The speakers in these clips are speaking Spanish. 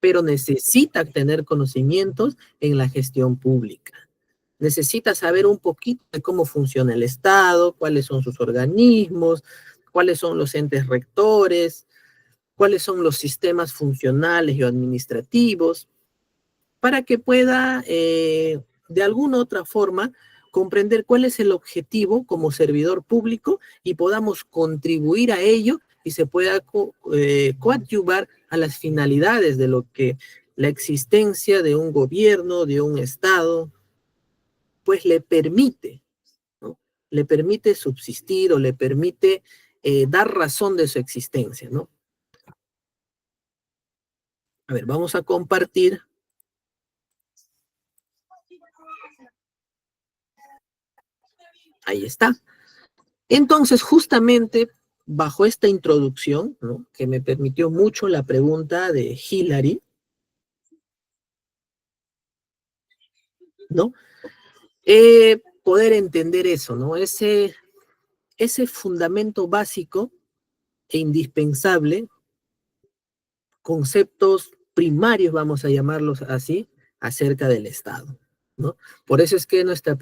pero necesita tener conocimientos en la gestión pública. Necesita saber un poquito de cómo funciona el Estado, cuáles son sus organismos, cuáles son los entes rectores, cuáles son los sistemas funcionales y administrativos, para que pueda, de alguna u otra forma, comprender cuál es el objetivo como servidor público y podamos contribuir a ello y se pueda coadyuvar a las finalidades de lo que la existencia de un gobierno, de un Estado, pues le permite, ¿no? Le permite subsistir o le permite dar razón de su existencia, ¿no? A ver, vamos a compartir. Ahí está. Entonces, justamente bajo esta introducción, ¿no?, que me permitió mucho la pregunta de Hillary, ¿no? Poder entender eso, ¿no? Ese fundamento básico e indispensable, conceptos primarios, vamos a llamarlos así, acerca del Estado, ¿no? Por eso es que nuestro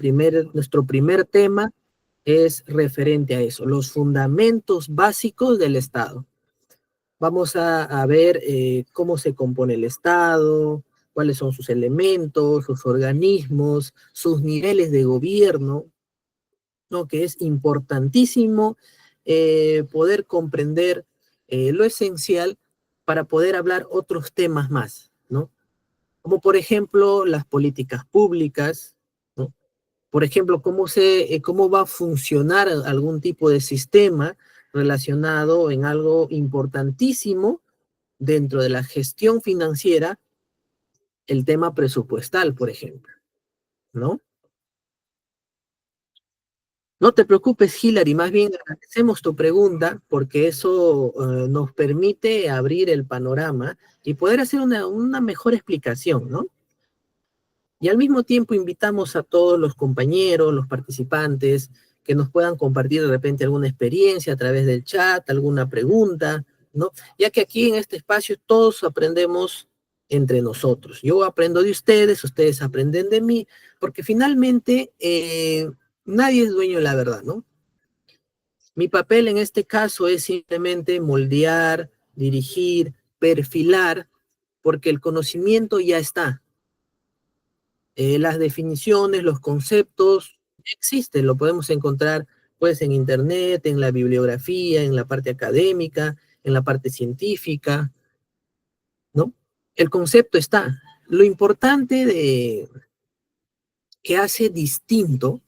primer tema es referente a eso, los fundamentos básicos del Estado. Vamos a ver cómo se compone el Estado, cuáles son sus elementos, sus organismos, sus niveles de gobierno, ¿no? Que es importantísimo poder comprender lo esencial para poder hablar otros temas más, ¿no? Como por ejemplo las políticas públicas, ¿no? Por ejemplo, cómo va a funcionar algún tipo de sistema relacionado en algo importantísimo dentro de la gestión financiera, el tema presupuestal, por ejemplo, ¿no? No te preocupes, Hilary, más bien agradecemos tu pregunta porque eso nos permite abrir el panorama y poder hacer una mejor explicación, ¿no? Y al mismo tiempo invitamos a todos los compañeros, los participantes, que nos puedan compartir de repente alguna experiencia a través del chat, alguna pregunta, ¿no? Ya que aquí en este espacio todos aprendemos entre nosotros. Yo aprendo de ustedes, ustedes aprenden de mí, porque finalmente nadie es dueño de la verdad, ¿no? Mi papel en este caso es simplemente moldear, dirigir, perfilar, porque el conocimiento ya está. Las definiciones, los conceptos existen, lo podemos encontrar pues en internet, en la bibliografía, en la parte académica, en la parte científica, ¿no? El concepto está. Lo importante que hace distinto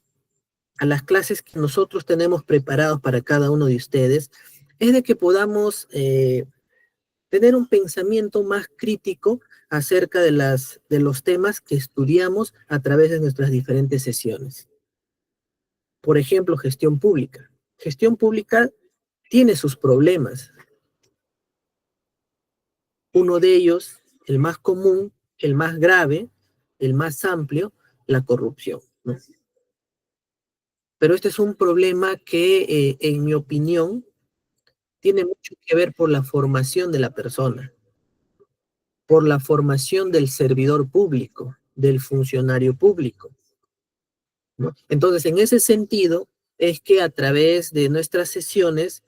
a las clases que nosotros tenemos preparados para cada uno de ustedes es de que podamos tener un pensamiento más crítico acerca de los temas que estudiamos a través de nuestras diferentes sesiones. Por ejemplo, gestión pública. Gestión pública tiene sus problemas. Uno de ellos, el más común, el más grave, el más amplio, la corrupción, ¿no? Pero este es un problema que, en mi opinión, tiene mucho que ver por la formación de la persona, por la formación del servidor público, del funcionario público, ¿no? Entonces, en ese sentido, es que a través de nuestras sesiones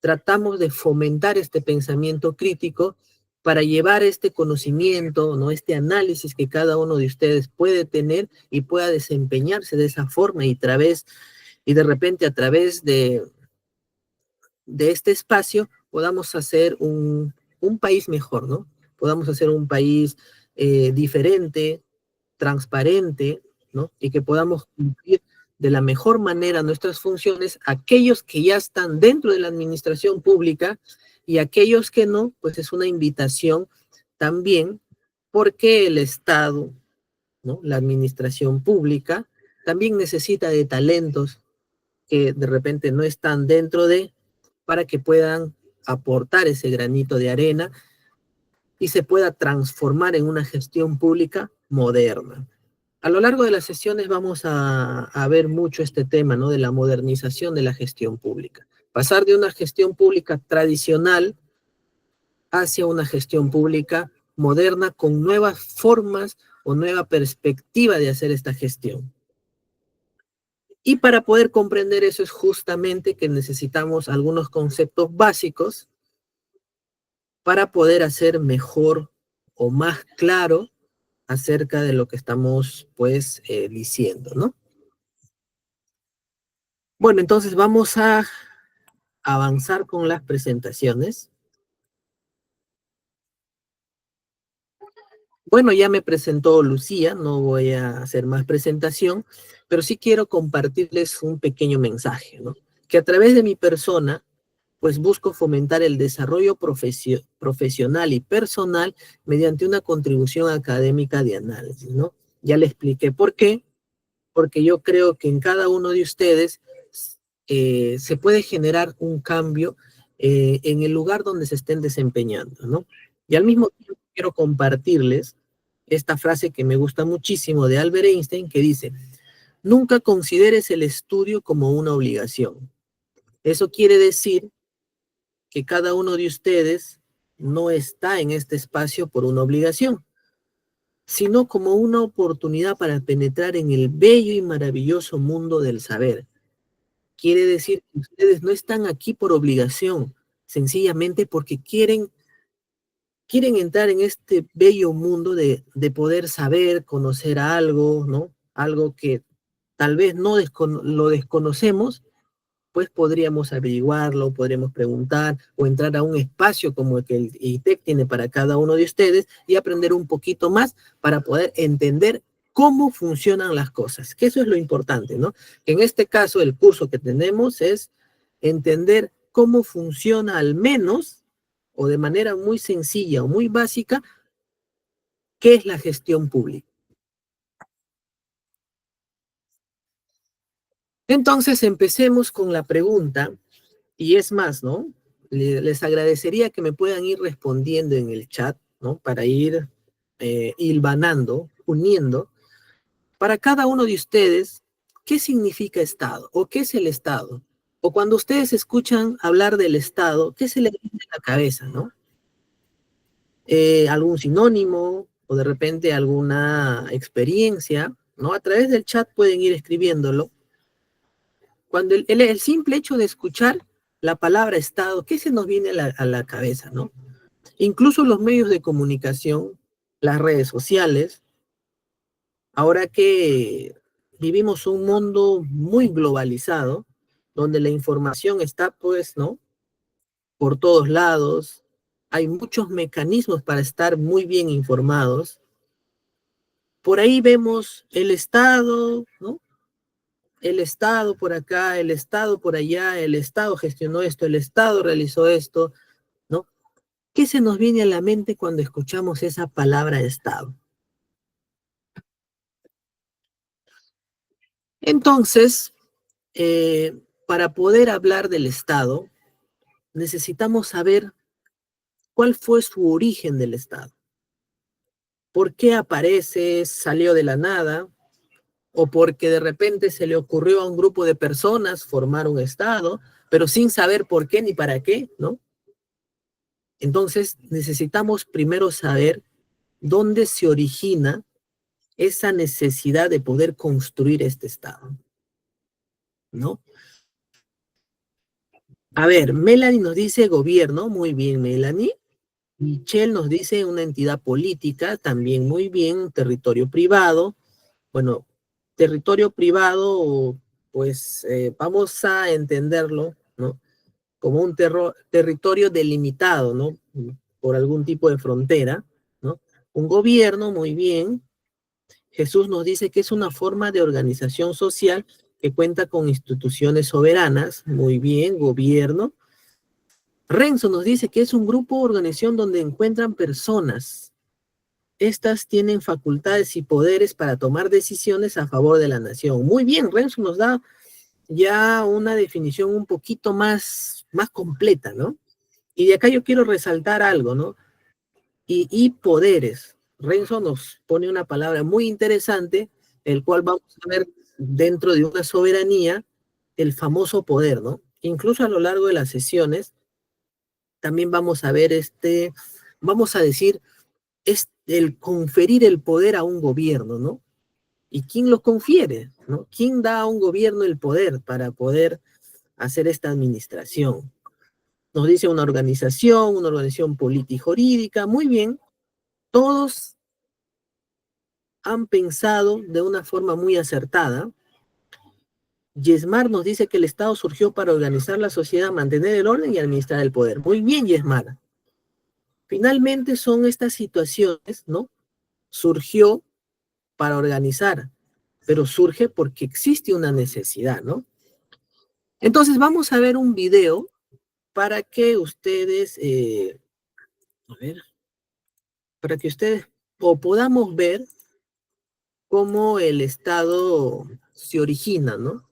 tratamos de fomentar este pensamiento crítico para llevar este conocimiento, ¿no?, este análisis que cada uno de ustedes puede tener y pueda desempeñarse de esa forma y de repente a través de este espacio podamos hacer un país mejor, ¿no? Podamos hacer un país diferente, transparente, ¿no? Y que podamos cumplir de la mejor manera nuestras funciones, aquellos que ya están dentro de la administración pública y aquellos que no, pues es una invitación también, porque el Estado, ¿no?, la administración pública, también necesita de talentos que de repente no están dentro para que puedan aportar ese granito de arena y se pueda transformar en una gestión pública moderna. A lo largo de las sesiones vamos a ver mucho este tema, ¿no?, de la modernización de la gestión pública. Pasar de una gestión pública tradicional hacia una gestión pública moderna con nuevas formas o nueva perspectiva de hacer esta gestión. Y para poder comprender eso es justamente que necesitamos algunos conceptos básicos para poder hacer mejor o más claro acerca de lo que estamos, pues, diciendo, ¿no? Bueno, entonces vamos a avanzar con las presentaciones. Bueno, ya me presentó Lucía, no voy a hacer más presentación, pero sí quiero compartirles un pequeño mensaje, ¿no? Que a través de mi persona, pues busco fomentar el desarrollo profesional y personal mediante una contribución académica de análisis, ¿no? Ya le expliqué por qué, porque yo creo que en cada uno de ustedes se puede generar un cambio en el lugar donde se estén desempeñando, ¿no? Y al mismo tiempo quiero compartirles esta frase que me gusta muchísimo de Albert Einstein que dice, nunca consideres el estudio como una obligación. Eso quiere decir que cada uno de ustedes no está en este espacio por una obligación, sino como una oportunidad para penetrar en el bello y maravilloso mundo del saber. Quiere decir que ustedes no están aquí por obligación, sencillamente porque quieren entrar en este bello mundo de poder saber, conocer algo, ¿no? Algo que tal vez no lo desconocemos, pues podríamos averiguarlo, podríamos preguntar o entrar a un espacio como el que el ITEC tiene para cada uno de ustedes y aprender un poquito más para poder entender cómo funcionan las cosas, que eso es lo importante, ¿no? En este caso, el curso que tenemos es entender cómo funciona al menos o de manera muy sencilla o muy básica, qué es la gestión pública. Entonces, empecemos con la pregunta. Y es más, ¿no? Les agradecería que me puedan ir respondiendo en el chat, ¿no? Para ir hilvanando, uniendo. Para cada uno de ustedes, ¿qué significa Estado? ¿O qué es el Estado? O cuando ustedes escuchan hablar del Estado, ¿qué se les viene a la cabeza, no? ¿Algún sinónimo? O de repente alguna experiencia, ¿no? A través del chat pueden ir escribiéndolo. Cuando el simple hecho de escuchar la palabra Estado, ¿qué se nos viene a la cabeza, no? Incluso los medios de comunicación, las redes sociales, ahora que vivimos un mundo muy globalizado, donde la información está, pues, ¿no? Por todos lados, hay muchos mecanismos para estar muy bien informados. Por ahí vemos el Estado, ¿no? El Estado por acá, el Estado por allá, el Estado gestionó esto, el Estado realizó esto, ¿no? ¿Qué se nos viene a la mente cuando escuchamos esa palabra Estado? Entonces, para poder hablar del Estado, necesitamos saber cuál fue su origen del Estado. ¿Por qué aparece, salió de la nada? ¿O porque de repente se le ocurrió a un grupo de personas formar un Estado, pero sin saber por qué ni para qué, ¿no? Entonces, necesitamos primero saber dónde se origina esa necesidad de poder construir este Estado, ¿no? A ver, Melanie nos dice gobierno, muy bien, Melanie. Michelle nos dice una entidad política, también muy bien, territorio privado. Bueno, territorio privado, pues vamos a entenderlo, ¿no? Como un territorio delimitado, ¿no? Por algún tipo de frontera, ¿no? Un gobierno, muy bien. Jesús nos dice que es una forma de organización social que cuenta con instituciones soberanas, muy bien, gobierno. Renzo nos dice que es un grupo o organización donde encuentran personas. Estas tienen facultades y poderes para tomar decisiones a favor de la nación. Muy bien, Renzo nos da ya una definición un poquito más completa, ¿no? Y de acá yo quiero resaltar algo, ¿no? Y poderes. Renzo nos pone una palabra muy interesante, el cual vamos a ver dentro de una soberanía, el famoso poder, ¿no? Incluso a lo largo de las sesiones, también vamos a ver vamos a decir, es el conferir el poder a un gobierno, ¿no? ¿Y quién lo confiere, no? ¿Quién da a un gobierno el poder para poder hacer esta administración? Nos dice una organización político-jurídica, muy bien, todos han pensado de una forma muy acertada. Yesmar nos dice que el Estado surgió para organizar la sociedad, mantener el orden y administrar el poder. Muy bien, Yesmar. Finalmente son estas situaciones, ¿no? Surgió para organizar, pero surge porque existe una necesidad, ¿no? Entonces vamos a ver un video para que ustedes, a ver, para que ustedes o podamos ver cómo el Estado se origina, ¿no?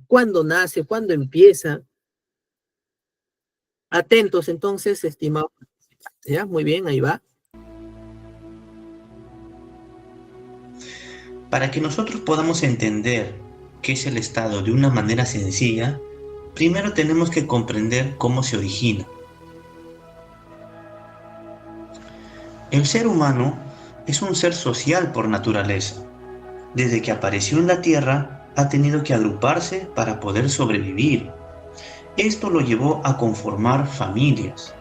¿Cuándo nace? ¿Cuándo empieza? Atentos entonces, estimados. Ya, muy bien, ahí va. Para que nosotros podamos entender qué es el Estado de una manera sencilla, primero tenemos que comprender cómo se origina. El ser humano es un ser social por naturaleza. Desde que apareció en la Tierra, ha tenido que agruparse para poder sobrevivir. Esto lo llevó a conformar familias.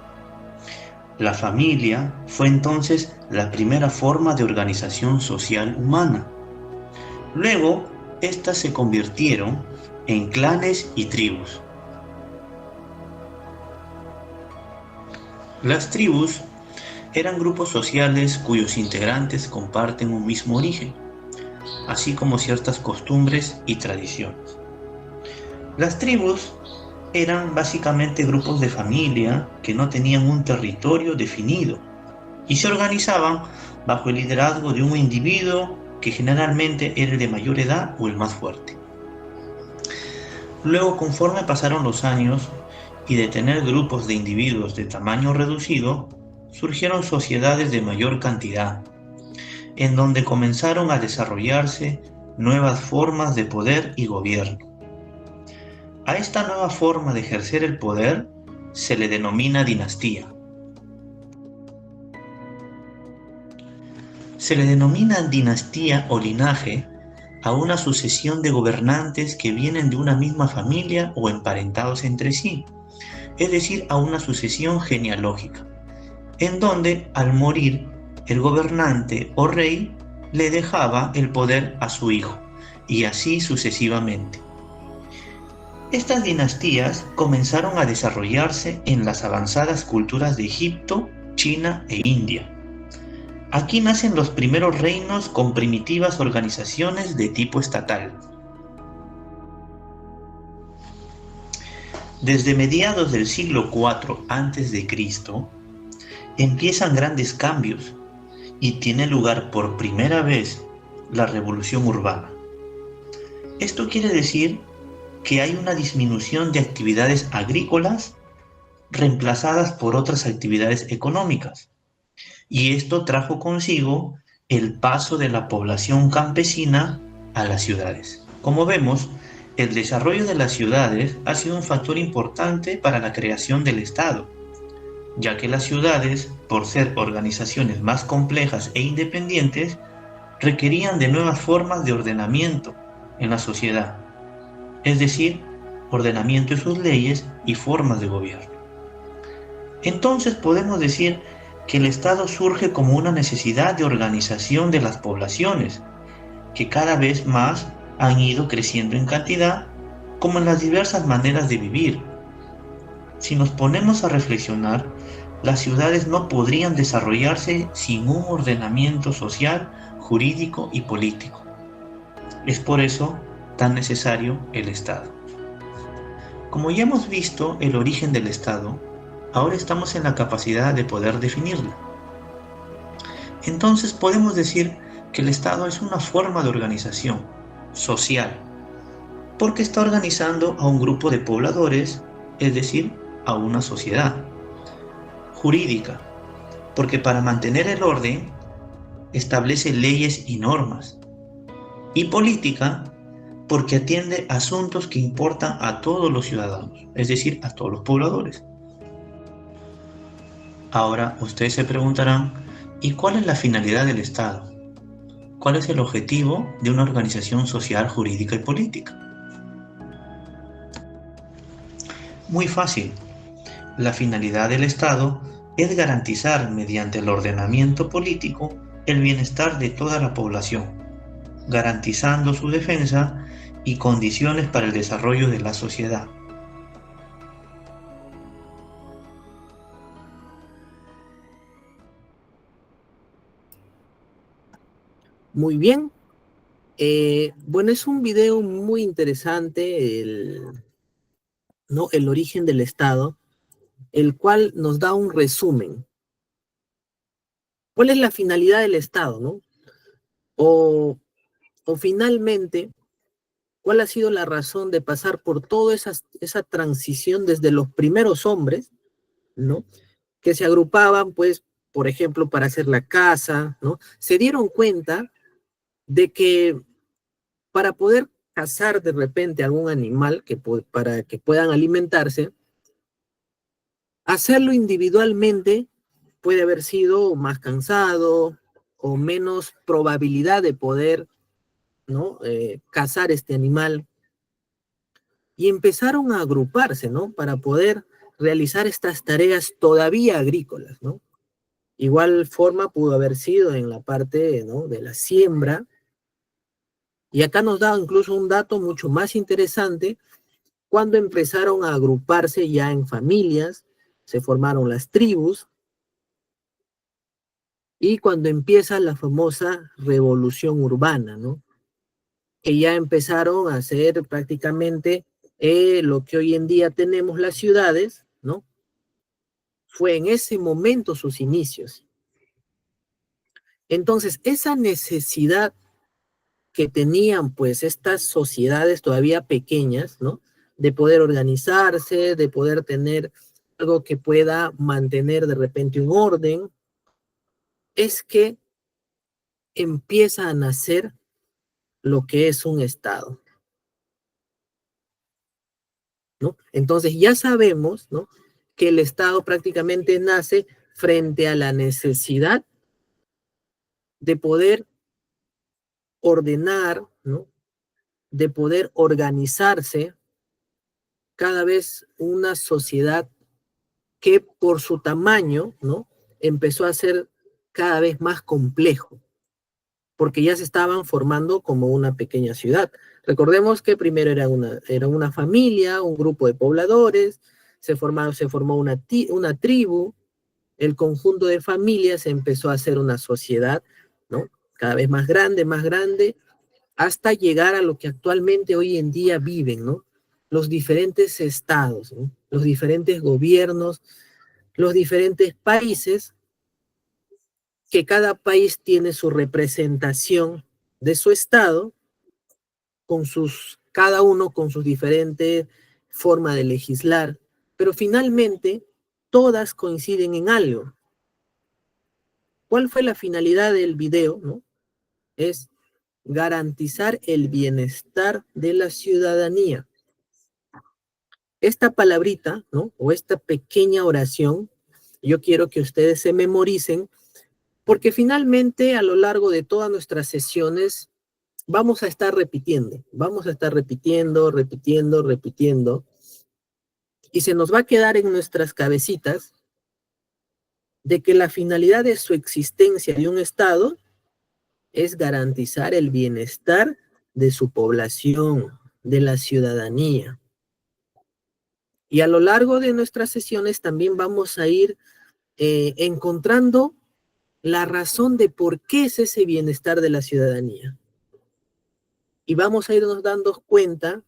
La familia fue entonces la primera forma de organización social humana. Luego, estas se convirtieron en clanes y tribus. Las tribus eran grupos sociales cuyos integrantes comparten un mismo origen, así como ciertas costumbres y tradiciones. Las tribus eran básicamente grupos de familia que no tenían un territorio definido y se organizaban bajo el liderazgo de un individuo que generalmente era el de mayor edad o el más fuerte. Luego, conforme pasaron los años y de tener grupos de individuos de tamaño reducido, surgieron sociedades de mayor cantidad, en donde comenzaron a desarrollarse nuevas formas de poder y gobierno. A esta nueva forma de ejercer el poder se le denomina dinastía. Se le denomina dinastía o linaje a una sucesión de gobernantes que vienen de una misma familia o emparentados entre sí, es decir, a una sucesión genealógica, en donde al morir el gobernante o rey le dejaba el poder a su hijo, y así sucesivamente. Estas dinastías comenzaron a desarrollarse en las avanzadas culturas de Egipto, China e India. Aquí nacen los primeros reinos con primitivas organizaciones de tipo estatal. Desde mediados del siglo IV a.C., empiezan grandes cambios y tiene lugar por primera vez la revolución urbana. Esto quiere decir que hay una disminución de actividades agrícolas reemplazadas por otras actividades económicas. Y esto trajo consigo el paso de la población campesina a las ciudades. Como vemos, el desarrollo de las ciudades ha sido un factor importante para la creación del Estado, ya que las ciudades, por ser organizaciones más complejas e independientes, requerían de nuevas formas de ordenamiento en la sociedad, es decir, ordenamiento de sus leyes y formas de gobierno. Entonces podemos decir que el Estado surge como una necesidad de organización de las poblaciones, que cada vez más han ido creciendo en cantidad, como en las diversas maneras de vivir. Si nos ponemos a reflexionar, las ciudades no podrían desarrollarse sin un ordenamiento social, jurídico y político. Es por eso tan necesario el Estado. Como ya hemos visto el origen del Estado, ahora estamos en la capacidad de poder definirlo. Entonces podemos decir que el Estado es una forma de organización social, porque está organizando a un grupo de pobladores, es decir, a una sociedad. Jurídica, porque para mantener el orden establece leyes y normas. Y política, porque atiende asuntos que importan a todos los ciudadanos, es decir, a todos los pobladores. Ahora ustedes se preguntarán, ¿Y cuál es la finalidad del Estado? ¿Cuál es el objetivo de una organización social, jurídica y política? Muy fácil. La finalidad del Estado es garantizar mediante el ordenamiento político el bienestar de toda la población, garantizando su defensa y condiciones para el desarrollo de la sociedad. Muy bien. Bueno, es un video muy interesante, ¿no? El origen del Estado, el cual nos da un resumen. ¿Cuál es la finalidad del Estado, no? O finalmente, ¿cuál ha sido la razón de pasar por toda esa transición desde los primeros hombres, ¿no? Que se agrupaban, pues, por ejemplo, para hacer la caza, ¿no? Se dieron cuenta de que para poder cazar de repente algún animal para que puedan alimentarse, hacerlo individualmente puede haber sido más cansado o menos probabilidad de poder, ¿no? Cazar este animal. Y empezaron a agruparse, ¿no? Para poder realizar estas tareas todavía agrícolas, ¿no? Igual forma pudo haber sido en la parte, ¿no? De la siembra. Y acá nos da incluso un dato mucho más interesante cuando empezaron a agruparse ya en familias, se formaron las tribus, y cuando empieza la famosa revolución urbana, ¿no? Que ya empezaron a hacer prácticamente lo que hoy en día tenemos las ciudades, ¿no? Fue en ese momento sus inicios. Entonces, esa necesidad que tenían pues estas sociedades todavía pequeñas, ¿no? De poder organizarse, de poder tener algo que pueda mantener de repente un orden, es que empieza a nacer lo que es un Estado, ¿no? Entonces ya sabemos, ¿no? Que el Estado prácticamente nace frente a la necesidad de poder ordenar, ¿no? De poder organizarse cada vez una sociedad que por su tamaño, ¿no? Empezó a ser cada vez más complejo, porque ya se estaban formando como una pequeña ciudad. Recordemos que primero era una familia, un grupo de pobladores, se formó una tribu, el conjunto de familias empezó a ser una sociedad, ¿no? Cada vez más grande, hasta llegar a lo que actualmente hoy en día viven, ¿no? Los diferentes estados, ¿no? Los diferentes gobiernos, los diferentes países, que cada país tiene su representación de su estado, cada uno con sus diferentes formas de legislar, pero finalmente todas coinciden en algo. ¿Cuál fue la finalidad del video, no? Es garantizar el bienestar de la ciudadanía. Esta palabrita, ¿no? O esta pequeña oración, yo quiero que ustedes se memoricen, porque finalmente a lo largo de todas nuestras sesiones vamos a estar repitiendo, repitiendo, y se nos va a quedar en nuestras cabecitas de que la finalidad de su existencia de un Estado es garantizar el bienestar de su población, de la ciudadanía. Y a lo largo de nuestras sesiones también vamos a ir encontrando la razón de por qué es ese bienestar de la ciudadanía. Y vamos a irnos dando cuenta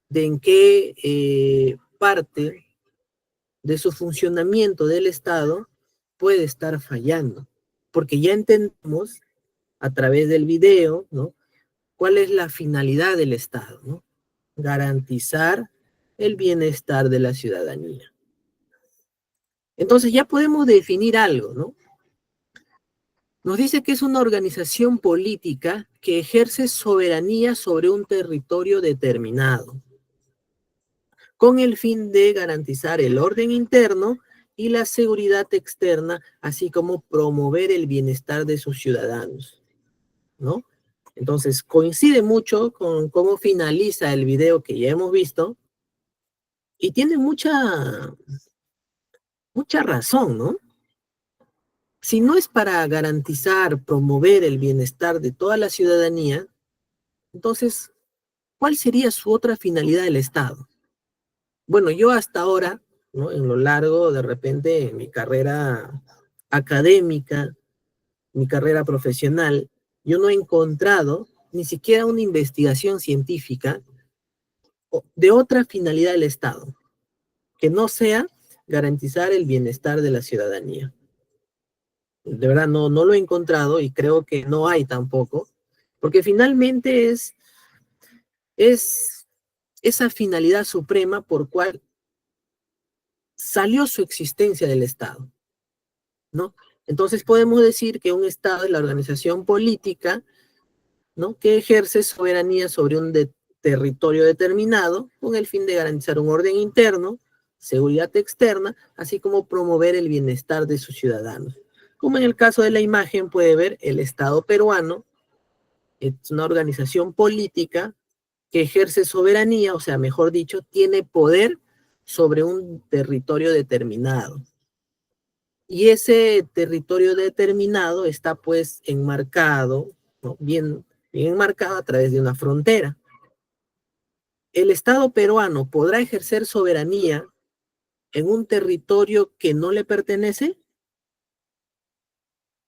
de en qué parte de su funcionamiento del Estado puede estar fallando. Porque ya entendemos a través del video, ¿no? ¿Cuál es la finalidad del Estado, ¿no? Garantizar el bienestar de la ciudadanía. Entonces ya podemos definir algo, ¿no? Nos dice que es una organización política que ejerce soberanía sobre un territorio determinado, con el fin de garantizar el orden interno y la seguridad externa, así como promover el bienestar de sus ciudadanos, ¿no? Entonces, coincide mucho con cómo finaliza el video que ya hemos visto y tiene mucha razón, ¿no? Si no es para garantizar, promover el bienestar de toda la ciudadanía, entonces, ¿cuál sería su otra finalidad del Estado? Bueno, yo hasta ahora, ¿no? En lo largo, de repente, en mi carrera académica, mi carrera profesional, yo no he encontrado ni siquiera una investigación científica de otra finalidad del Estado, que no sea garantizar el bienestar de la ciudadanía. De verdad, no lo he encontrado y creo que no hay tampoco, porque finalmente es esa finalidad suprema por cual salió su existencia del Estado, ¿no? Entonces podemos decir que un Estado es la organización política, ¿no? Que ejerce soberanía sobre un territorio determinado con el fin de garantizar un orden interno, seguridad externa, así como promover el bienestar de sus ciudadanos. Como en el caso de la imagen puede ver, el Estado peruano es una organización política que ejerce soberanía, o sea, mejor dicho, tiene poder sobre un territorio determinado. Y ese territorio determinado está pues enmarcado, ¿no? Bien enmarcado a través de una frontera. ¿El Estado peruano podrá ejercer soberanía en un territorio que no le pertenece?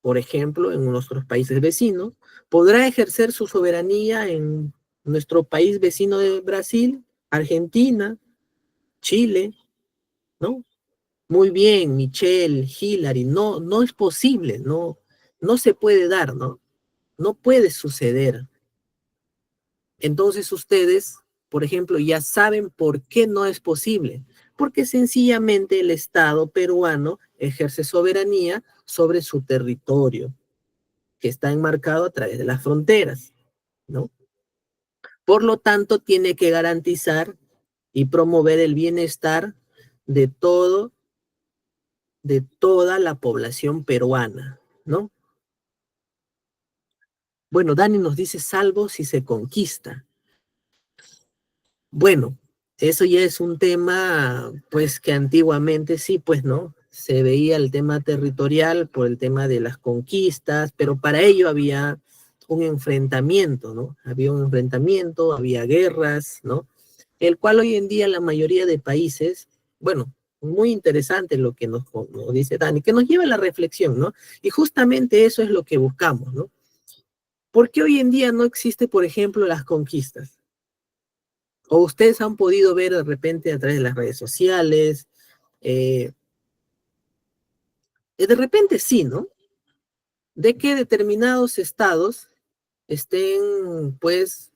Por ejemplo, en nuestros países vecinos. ¿Podrá ejercer su soberanía en nuestro país vecino de Brasil, Argentina, Chile? ¿No? Muy bien, Michelle, Hillary, no es posible, no se puede dar, ¿no? No puede suceder. Entonces ustedes, por ejemplo, ya saben por qué no es posible. Porque sencillamente el Estado peruano ejerce soberanía sobre su territorio, que está enmarcado a través de las fronteras, ¿no? Por lo tanto, tiene que garantizar y promover el bienestar de de toda la población peruana, ¿no? Bueno, Dani nos dice salvo si se conquista. Bueno, eso ya es un tema, pues que antiguamente sí, pues no, se veía el tema territorial por el tema de las conquistas, pero para ello había un enfrentamiento, ¿no? Había un enfrentamiento, había guerras, ¿no? El cual hoy en día la mayoría de países, bueno, muy interesante lo que nos dice Dani, que nos lleva a la reflexión, ¿no? Y justamente eso es lo que buscamos, ¿no? ¿Por qué hoy en día no existe, por ejemplo, las conquistas? O ustedes han podido ver de repente a través de las redes sociales, eh, de repente sí, ¿no? De que determinados estados estén, pues,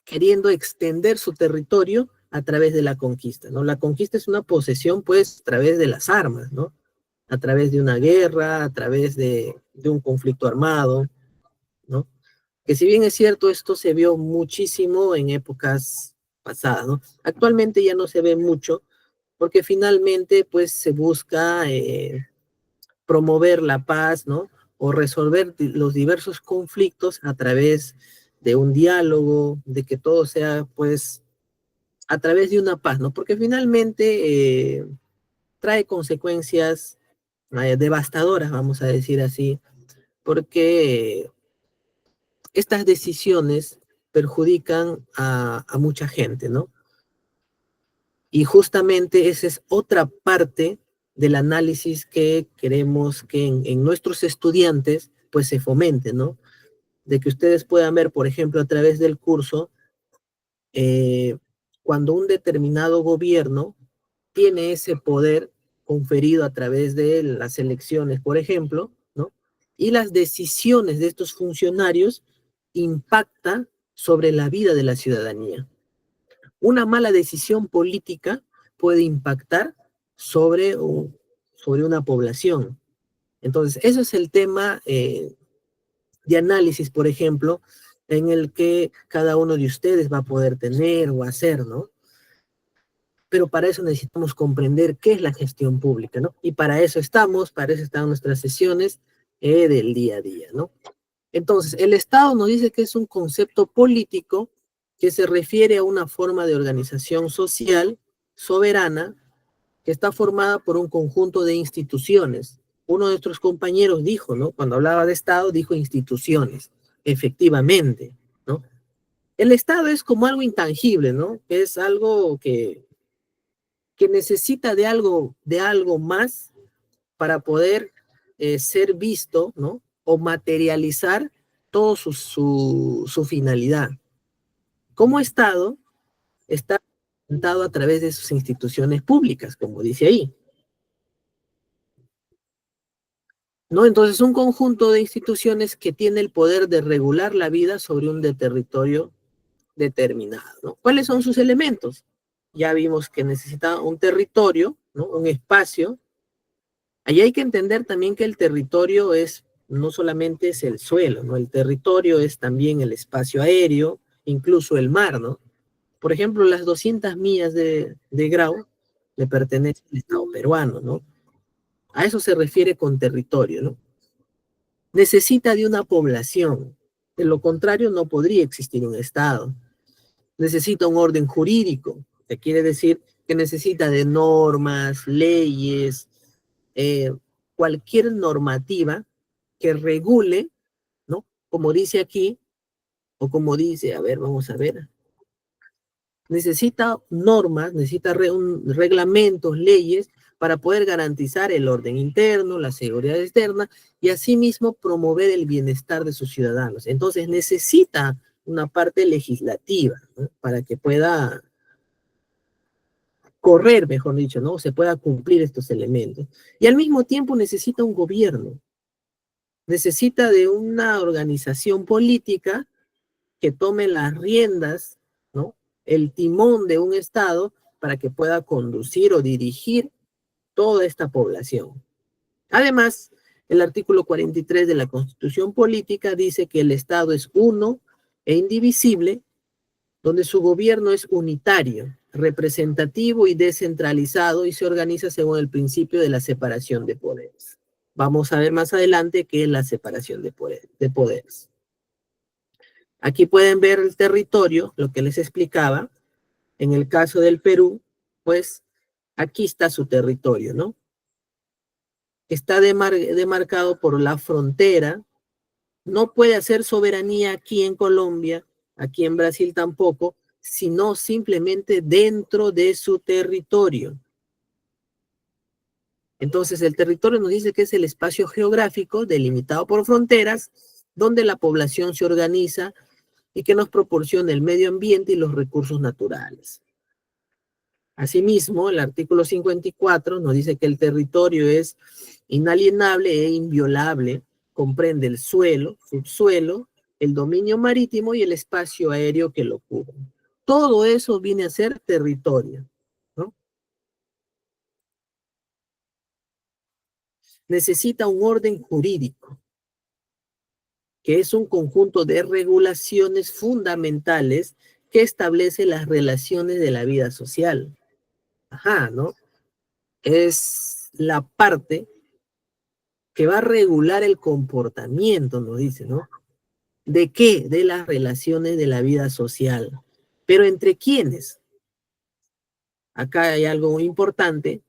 queriendo extender su territorio a través de la conquista, ¿no? La conquista es una posesión, pues, a través de las armas, ¿no? A través de una guerra, a través de un conflicto armado, ¿no? Que si bien es cierto, esto se vio muchísimo en épocas pasadas, ¿no? Actualmente ya no se ve mucho, porque finalmente, pues, se busca promover la paz, ¿no? O resolver los diversos conflictos a través de un diálogo, de que todo sea, pues, a través de una paz, ¿no? Porque finalmente trae consecuencias devastadoras, vamos a decir así, porque estas decisiones perjudican a mucha gente, ¿no? Y justamente esa es otra parte del análisis que queremos que en nuestros estudiantes pues se fomente, ¿no? De que ustedes puedan ver, por ejemplo, a través del curso, eh, cuando un determinado gobierno tiene ese poder conferido a través de las elecciones, por ejemplo, ¿no? Y las decisiones de estos funcionarios impactan sobre la vida de la ciudadanía. Una mala decisión política puede impactar sobre, sobre una población. Entonces, eso es el tema de análisis, por ejemplo, en el que cada uno de ustedes va a poder tener o hacer, ¿no? pero para eso necesitamos comprender qué es la gestión pública, ¿no? Y para eso están nuestras sesiones del día a día, ¿no? Entonces, el Estado nos dice que es un concepto político que se refiere a una forma de organización social soberana que está formada por un conjunto de instituciones. Uno de nuestros compañeros dijo, ¿no? Cuando hablaba de Estado, dijo instituciones, efectivamente, ¿no? El Estado es como algo intangible, ¿no? Es algo que necesita de algo más para poder ser visto, ¿no? O materializar todo su finalidad. Como Estado, está representado a través de sus instituciones públicas, como dice ahí, ¿no? Entonces, un conjunto de instituciones que tiene el poder de regular la vida sobre un territorio determinado, ¿no? ¿Cuáles son sus elementos? Ya vimos que necesita un territorio, ¿no? Un espacio. Ahí hay que entender también que el territorio no solamente es el suelo, ¿no? El territorio es también el espacio aéreo, incluso el mar, ¿no? Por ejemplo, las 200 millas de Grau le pertenecen al Estado peruano, ¿no? A eso se refiere con territorio, ¿no? Necesita de una población. De lo contrario, no podría existir un Estado. Necesita un orden jurídico, que quiere decir que necesita de normas, leyes, eh, cualquier normativa que regule, ¿no? Como dice aquí, o como dice, a ver, vamos a ver, necesita normas, necesita reglamentos, leyes, para poder garantizar el orden interno, la seguridad externa y asimismo promover el bienestar de sus ciudadanos. Entonces necesita una parte legislativa, ¿no? Para que pueda correr, mejor dicho, ¿no? Se pueda cumplir estos elementos. Y al mismo tiempo necesita un gobierno, necesita de una organización política que tome las riendas, ¿no? El timón de un Estado para que pueda conducir o dirigir toda esta población. Además, el artículo 43 de la Constitución Política dice que el Estado es uno e indivisible, donde su gobierno es unitario, representativo y descentralizado y se organiza según el principio de la separación de poderes. Vamos a ver más adelante qué es la separación de poderes. Aquí pueden ver el territorio, lo que les explicaba. En el caso del Perú, pues aquí está su territorio, ¿no? Está demarcado por la frontera. No puede hacer soberanía aquí en Colombia, aquí en Brasil tampoco, sino simplemente dentro de su territorio. Entonces, el territorio nos dice que es el espacio geográfico delimitado por fronteras, donde la población se organiza y que nos proporciona el medio ambiente y los recursos naturales. Asimismo, el artículo 54 nos dice que el territorio es inalienable e inviolable, comprende el suelo, subsuelo, el dominio marítimo y el espacio aéreo que lo cubren. Todo eso viene a ser territorio, ¿no? Necesita un orden jurídico, que es un conjunto de regulaciones fundamentales que establece las relaciones de la vida social. Ajá, ¿no? Es la parte que va a regular el comportamiento, nos dice, ¿no? ¿De qué? De las relaciones de la vida social. ¿Pero entre quiénes? Acá hay algo muy importante,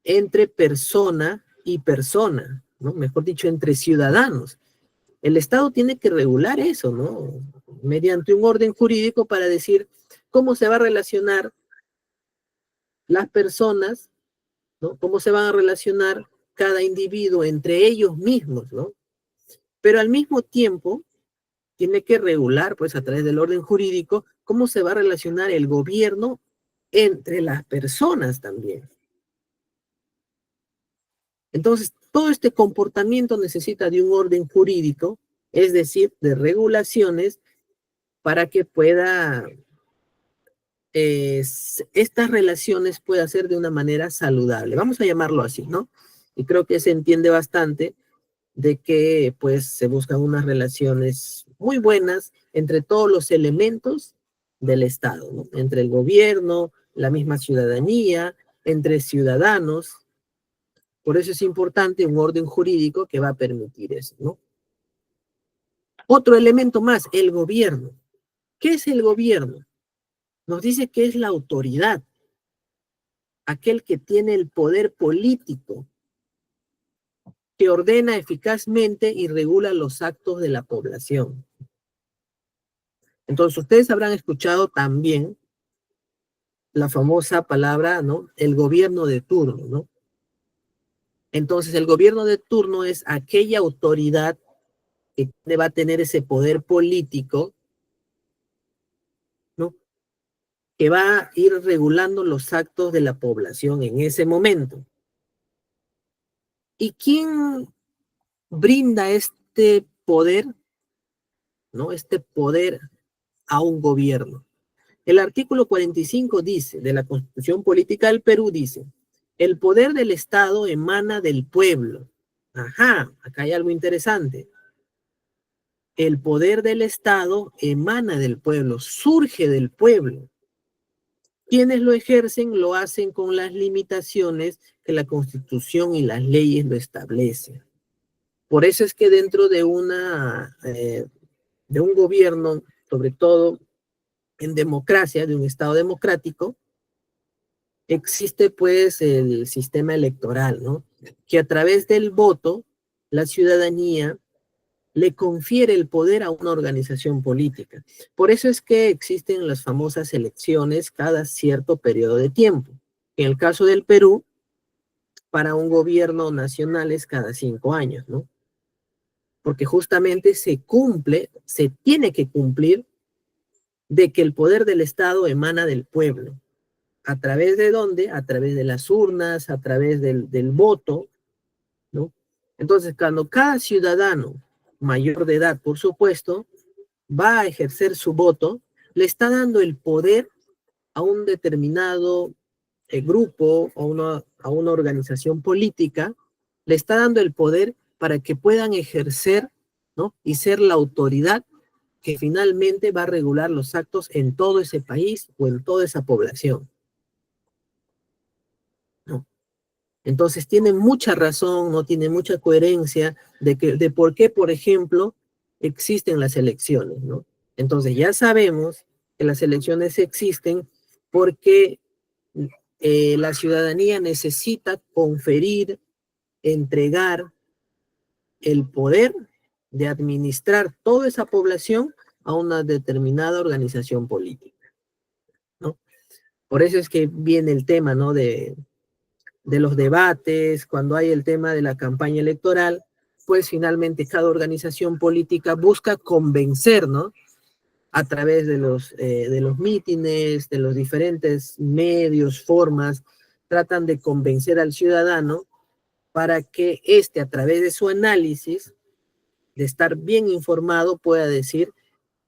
entre persona y persona, ¿no? Mejor dicho, entre ciudadanos. El Estado tiene que regular eso, ¿no? Mediante un orden jurídico para decir cómo se va a relacionar las personas, ¿no? Cómo se van a relacionar cada individuo entre ellos mismos, ¿no? Pero al mismo tiempo tiene que regular, pues a través del orden jurídico, cómo se va a relacionar el gobierno entre las personas también. Entonces, todo este comportamiento necesita de un orden jurídico, es decir, de regulaciones para que pueda, estas relaciones puedan ser de una manera saludable. Vamos a llamarlo así, ¿no? Y creo que se entiende bastante de que pues se buscan unas relaciones muy buenas entre todos los elementos del Estado, ¿no? Entre el gobierno, la misma ciudadanía, entre ciudadanos. Por eso es importante un orden jurídico que va a permitir eso, ¿no? Otro elemento más, el gobierno. ¿Qué es el gobierno? Nos dice que es la autoridad, aquel que tiene el poder político, que ordena eficazmente y regula los actos de la población. Entonces, ustedes habrán escuchado también la famosa palabra, ¿no? El gobierno de turno, ¿no? Entonces, el gobierno de turno es aquella autoridad que va a tener ese poder político, ¿no? Que va a ir regulando los actos de la población en ese momento. ¿Y quién brinda este poder, ¿no? Este poder a un gobierno? El artículo 45 dice, de la Constitución Política del Perú, dice, el poder del Estado emana del pueblo. Ajá, acá hay algo interesante. El poder del Estado emana del pueblo, surge del pueblo. Quienes lo ejercen lo hacen con las limitaciones que la Constitución y las leyes lo establecen. Por eso es que dentro de de un gobierno, sobre todo en democracia, de un Estado democrático, existe pues el sistema electoral, ¿no? Que a través del voto, la ciudadanía le confiere el poder a una organización política. Por eso es que existen las famosas elecciones cada cierto periodo de tiempo. En el caso del Perú, para un gobierno nacional es cada 5 años, ¿no? Porque justamente se tiene que cumplir de que el poder del Estado emana del pueblo. ¿A través de dónde? A través de las urnas, a través del voto, ¿no? Entonces, cuando cada ciudadano mayor de edad, por supuesto, va a ejercer su voto, le está dando el poder a un determinado grupo o a una organización política, le está dando el poder para que puedan ejercer, ¿no? Y ser la autoridad que finalmente va a regular los actos en todo ese país o en toda esa población, ¿no? Entonces tiene mucha razón, no tiene mucha coherencia de por qué, por ejemplo, existen las elecciones, ¿no? Entonces ya sabemos que las elecciones existen porque la ciudadanía necesita conferir, entregar el poder de administrar toda esa población a una determinada organización política, ¿no? Por eso es que viene el tema, ¿no? De los debates, cuando hay el tema de la campaña electoral, pues finalmente cada organización política busca convencer, ¿no? A través de los mítines, de los diferentes medios, formas, tratan de convencer al ciudadano para que éste, a través de su análisis, de estar bien informado, pueda decir,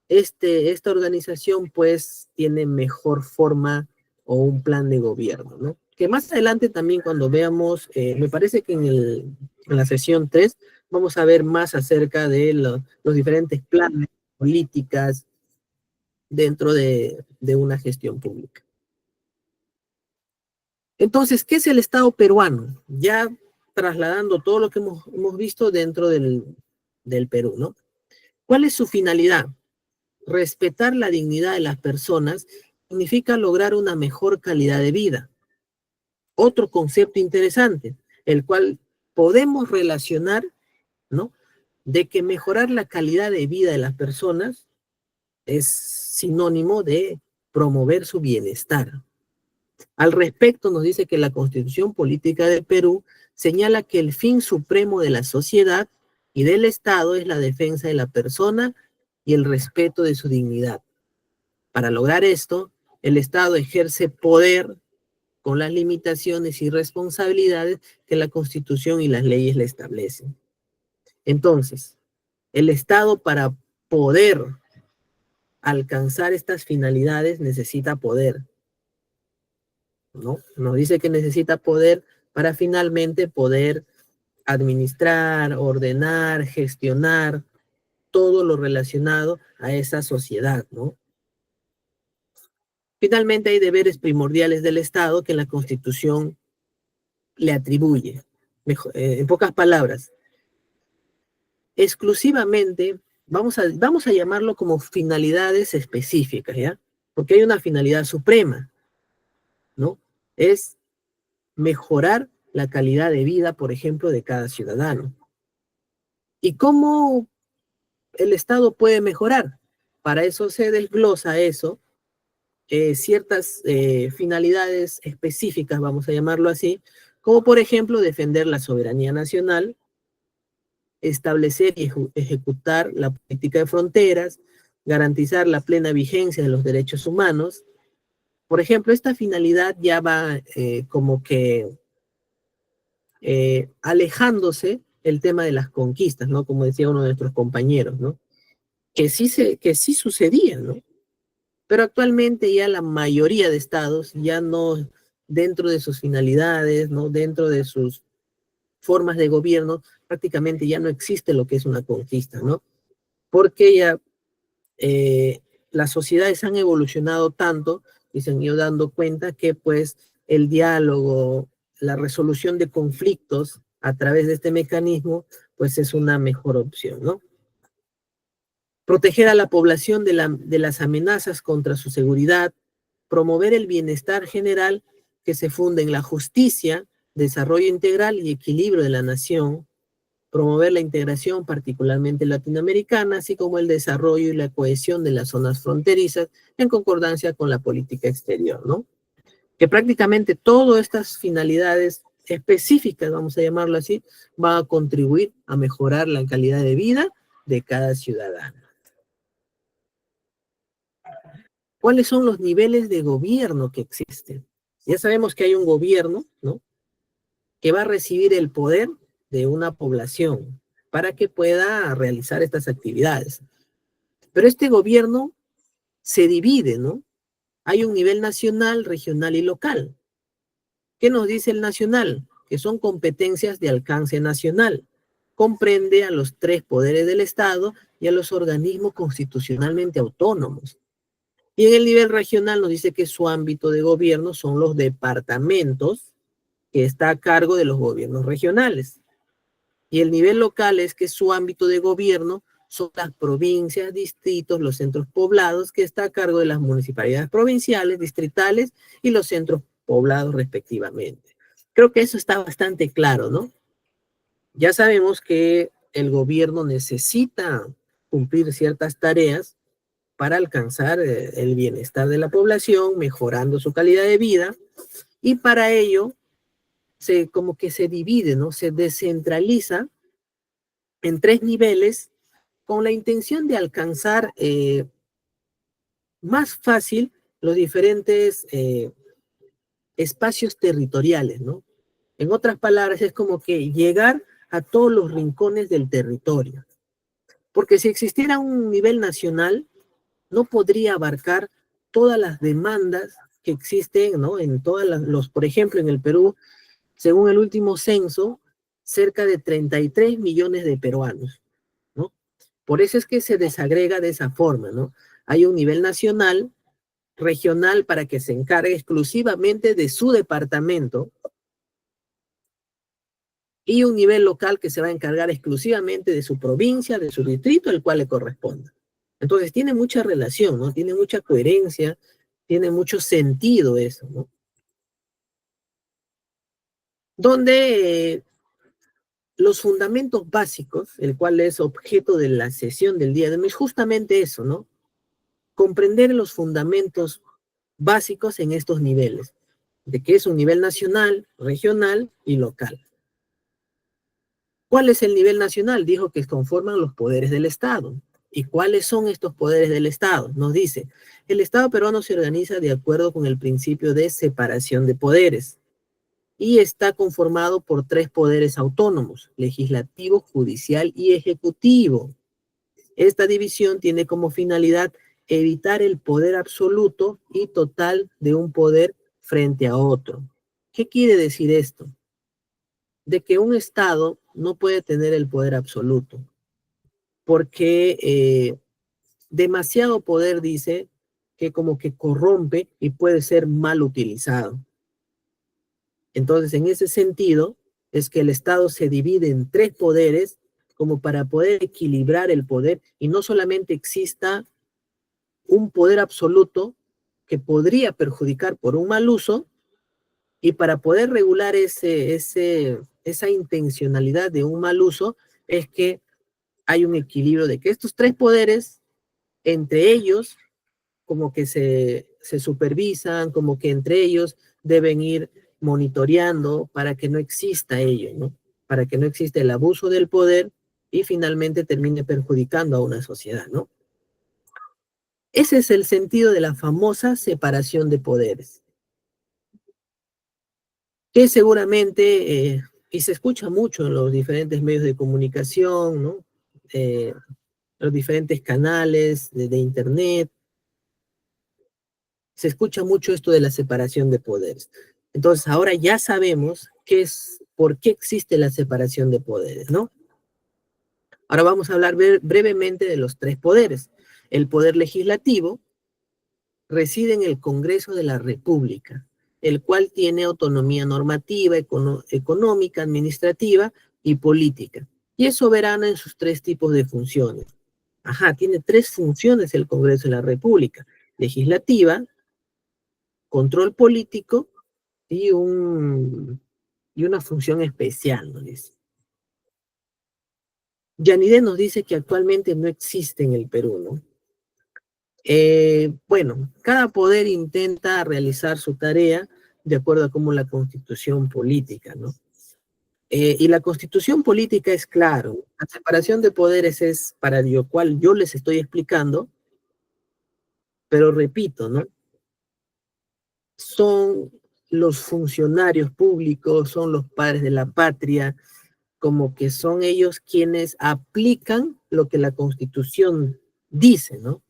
esta organización pues tiene mejor forma o un plan de gobierno, ¿no? Que más adelante también cuando veamos, me parece que en la sesión 3 vamos a ver más acerca de los diferentes planes, políticas dentro de una gestión pública. Entonces, ¿qué es el Estado peruano? Ya trasladando todo lo que hemos visto dentro del Perú, ¿no? ¿Cuál es su finalidad? Respetar la dignidad de las personas significa lograr una mejor calidad de vida. Otro concepto interesante, el cual podemos relacionar, ¿no? De que mejorar la calidad de vida de las personas es sinónimo de promover su bienestar. Al respecto, nos dice que la Constitución Política del Perú señala que el fin supremo de la sociedad y del Estado es la defensa de la persona y el respeto de su dignidad. Para lograr esto, el Estado ejerce poder con las limitaciones y responsabilidades que la Constitución y las leyes le establecen. Entonces, el Estado para poder alcanzar estas finalidades necesita poder, ¿no? Nos dice que necesita poder para finalmente poder administrar, ordenar, gestionar todo lo relacionado a esa sociedad, ¿no? Finalmente, hay deberes primordiales del Estado que la Constitución le atribuye. En pocas palabras, exclusivamente, vamos a llamarlo como finalidades específicas, ¿ya? Porque hay una finalidad suprema, ¿no? Es mejorar la calidad de vida, por ejemplo, de cada ciudadano. ¿Y cómo el Estado puede mejorar? Para eso se desglosa eso, ciertas finalidades específicas, vamos a llamarlo así, como por ejemplo defender la soberanía nacional, establecer y ejecutar la política de fronteras, garantizar la plena vigencia de los derechos humanos. Por ejemplo, esta finalidad ya va como que alejándose el tema de las conquistas, ¿no? Como decía uno de nuestros compañeros, ¿no? Que sí sucedía, ¿no? Pero actualmente ya la mayoría de estados ya no, dentro de sus finalidades, ¿no? Dentro de sus formas de gobierno, prácticamente ya no existe lo que es una conquista, ¿no? Porque ya las sociedades han evolucionado tanto y se han ido dando cuenta que pues el diálogo, la resolución de conflictos a través de este mecanismo, pues es una mejor opción, ¿no? Proteger a la población de las amenazas contra su seguridad, promover el bienestar general que se funda en la justicia, desarrollo integral y equilibrio de la nación, promover la integración particularmente latinoamericana, así como el desarrollo y la cohesión de las zonas fronterizas en concordancia con la política exterior, ¿no? Que prácticamente todas estas finalidades específicas, vamos a llamarlo así, van a contribuir a mejorar la calidad de vida de cada ciudadano. ¿Cuáles son los niveles de gobierno que existen? Ya sabemos que hay un gobierno, ¿no? Que va a recibir el poder de una población para que pueda realizar estas actividades. Pero este gobierno se divide, ¿no? Hay un nivel nacional, regional y local. ¿Qué nos dice el nacional? Que son competencias de alcance nacional. Comprende a los tres poderes del Estado y a los organismos constitucionalmente autónomos. Y en el nivel regional nos dice que su ámbito de gobierno son los departamentos, que está a cargo de los gobiernos regionales. Y el nivel local es que su ámbito de gobierno son las provincias, distritos, los centros poblados, que está a cargo de las municipalidades provinciales, distritales y los centros poblados respectivamente. Creo que eso está bastante claro, ¿no? Ya sabemos que el gobierno necesita cumplir ciertas tareas para alcanzar el bienestar de la población, mejorando su calidad de vida, y para ello como que se divide, ¿no? Se descentraliza en tres niveles con la intención de alcanzar más fácil los diferentes espacios territoriales, ¿no? En otras palabras, es como que llegar a todos los rincones del territorio. Porque si existiera un nivel nacional, no podría abarcar todas las demandas que existen, ¿no? En todas por ejemplo, en el Perú, según el último censo, cerca de 33 millones de peruanos, ¿no? Por eso es que se desagrega de esa forma, ¿no? Hay un nivel nacional, regional, para que se encargue exclusivamente de su departamento, y un nivel local que se va a encargar exclusivamente de su provincia, de su distrito, el cual le corresponda. Entonces tiene mucha relación, ¿no? Tiene mucha coherencia, tiene mucho sentido eso, ¿no? Donde los fundamentos básicos, el cual es objeto de la sesión del día de hoy, es justamente eso, ¿no? Comprender los fundamentos básicos en estos niveles, de que es un nivel nacional, regional y local. ¿Cuál es el nivel nacional? Dijo que conforman los poderes del Estado. ¿Y cuáles son estos poderes del Estado? Nos dice, el Estado peruano se organiza de acuerdo con el principio de separación de poderes y está conformado por tres poderes autónomos, legislativo, judicial y ejecutivo. Esta división tiene como finalidad evitar el poder absoluto y total de un poder frente a otro. ¿Qué quiere decir esto? De que un Estado no puede tener el poder absoluto, porque demasiado poder dice que como que corrompe y puede ser mal utilizado. Entonces, en ese sentido, es que el Estado se divide en tres poderes como para poder equilibrar el poder y no solamente exista un poder absoluto que podría perjudicar por un mal uso, y para poder regular esa intencionalidad de un mal uso es que hay un equilibrio de que estos tres poderes, entre ellos, como que se supervisan, como que entre ellos deben ir monitoreando para que no exista ello, ¿no? Para que no exista el abuso del poder y finalmente termine perjudicando a una sociedad, ¿no? Ese es el sentido de la famosa separación de poderes, que seguramente, y se escucha mucho en los diferentes medios de comunicación, ¿no? Los diferentes canales de internet, se escucha mucho esto de la separación de poderes. Entonces, ahora ya sabemos por qué existe la separación de poderes, ¿no? Ahora vamos a hablar brevemente de los tres poderes. El poder legislativo reside en el Congreso de la República, el cual tiene autonomía normativa, económica, administrativa y política, y es soberano en sus tres tipos de funciones. Ajá, tiene tres funciones el Congreso de la República: legislativa, control político y, y una función especial, ¿no? Dice. Yanide nos dice que actualmente no existe en el Perú, ¿no? Bueno, cada poder intenta realizar su tarea de acuerdo a cómo la constitución política, ¿no? Y la constitución política es claro, la separación de poderes es para lo cual yo les estoy explicando, pero repito, ¿no? Son los funcionarios públicos, son los padres de la patria, como que son ellos quienes aplican lo que la Constitución dice, ¿no?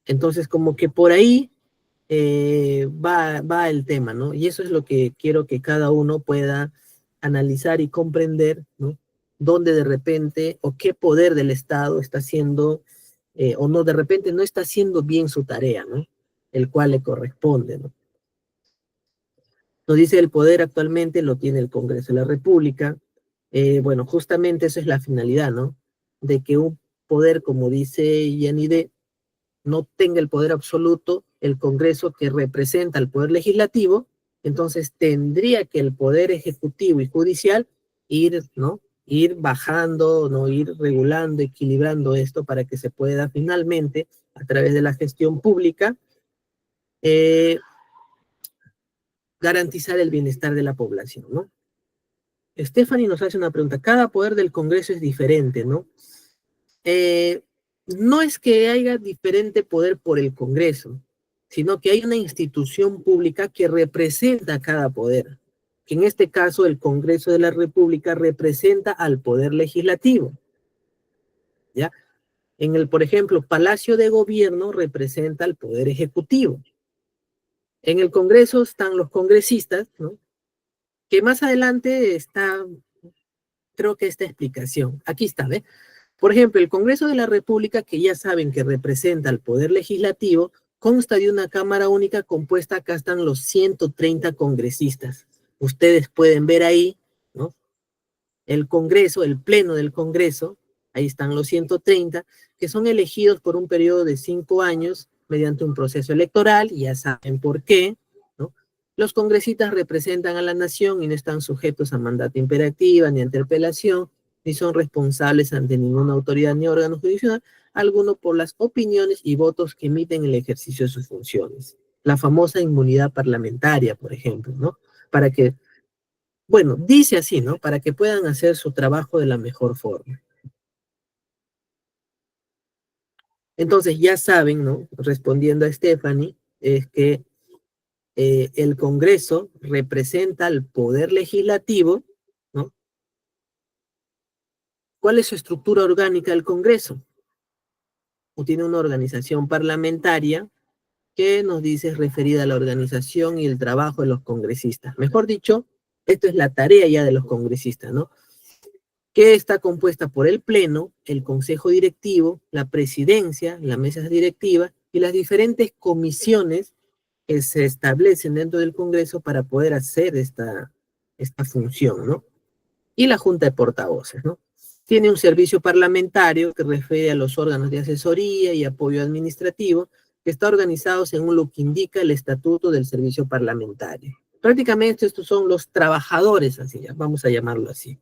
Entonces, como que por ahí va el tema, ¿no? Y eso es lo que quiero que cada uno pueda analizar y comprender, ¿no? Dónde de repente o qué poder del Estado está haciendo, o no, de repente no está haciendo bien su tarea, ¿no? El cual le corresponde, ¿no? Nos dice el poder actualmente lo tiene el Congreso de la República. Bueno, justamente eso es la finalidad, ¿no? De que un poder, como dice Yanide, no tenga el poder absoluto, el Congreso que representa al poder legislativo, entonces tendría que el poder ejecutivo y judicial ir, ¿no? Ir bajando, ¿no? Ir regulando, equilibrando esto para que se pueda finalmente, a través de la gestión pública, garantizar el bienestar de la población, ¿no? Stephanie nos hace una pregunta. Cada poder del Congreso es diferente, ¿no? No es que haya diferente poder por el Congreso, sino que hay una institución pública que representa a cada poder, que en este caso el Congreso de la República representa al poder legislativo, ¿ya? Por ejemplo, Palacio de Gobierno representa al poder ejecutivo. En el Congreso están los congresistas, ¿no? Que más adelante está, creo que esta explicación. Aquí está, ¿ve? Por ejemplo, el Congreso de la República, que ya saben que representa al Poder Legislativo, consta de una Cámara Única compuesta, acá están los 130 congresistas. Ustedes pueden ver ahí, ¿no? El Congreso, el Pleno del Congreso, ahí están los 130, que son elegidos por un periodo de 5 años mediante un proceso electoral, y ya saben por qué, ¿no? Los congresistas representan a la nación y no están sujetos a mandato imperativa ni a interpelación, ni son responsables ante ninguna autoridad ni órgano judicial alguno por las opiniones y votos que emiten en el ejercicio de sus funciones. La famosa inmunidad parlamentaria, por ejemplo, ¿no? Para que, bueno, dice así, ¿no? Para que puedan hacer su trabajo de la mejor forma. Entonces, ya saben, ¿no? Respondiendo a Stephanie, es que el Congreso representa al Poder Legislativo, ¿no? ¿Cuál es su estructura orgánica del Congreso? O tiene una organización parlamentaria que nos dice es referida a la organización y el trabajo de los congresistas. Mejor dicho, esto es la tarea ya de los congresistas, ¿no? Que está compuesta por el Pleno, el Consejo Directivo, la Presidencia, la Mesa Directiva y las diferentes comisiones que se establecen dentro del Congreso para poder hacer esta función, ¿no? Y la Junta de Portavoces, ¿no? Tiene un servicio parlamentario que refiere a los órganos de asesoría y apoyo administrativo, que está organizado según lo que indica el Estatuto del Servicio Parlamentario. Prácticamente estos son los trabajadores, así, vamos a llamarlo así.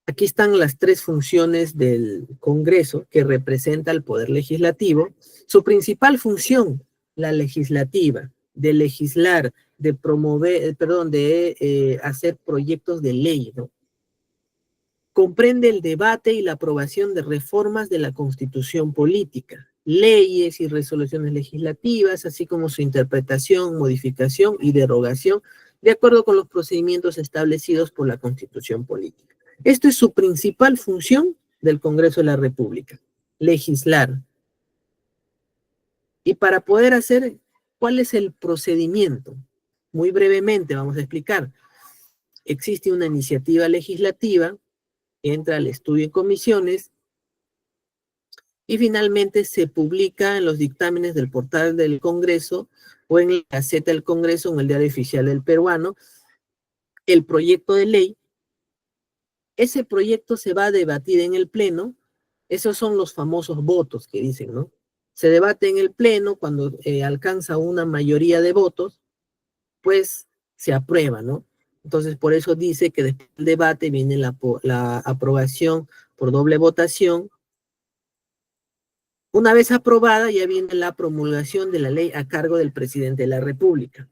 Aquí están las tres funciones del Congreso que representa al Poder Legislativo. Su principal función, la legislativa, de legislar, de promover, de hacer proyectos de ley, ¿no? Comprende el debate y la aprobación de reformas de la Constitución política, leyes y resoluciones legislativas, así como su interpretación, modificación y derogación, de acuerdo con los procedimientos establecidos por la Constitución política. Esto es su principal función del Congreso de la República, legislar. Y para poder hacer, ¿cuál es el procedimiento? Muy brevemente vamos a explicar. Existe una iniciativa legislativa, entra al estudio en comisiones y finalmente se publica en los dictámenes del portal del Congreso o en la Gaceta del Congreso, en el Diario Oficial del Peruano, el proyecto de ley. Ese proyecto se va a debatir en el Pleno. Esos son los famosos votos que dicen, ¿no? Se debate en el Pleno, cuando alcanza una mayoría de votos, pues se aprueba, ¿no? Entonces, por eso dice que después del debate viene la aprobación por doble votación. Una vez aprobada, ya viene la promulgación de la ley a cargo del presidente de la República.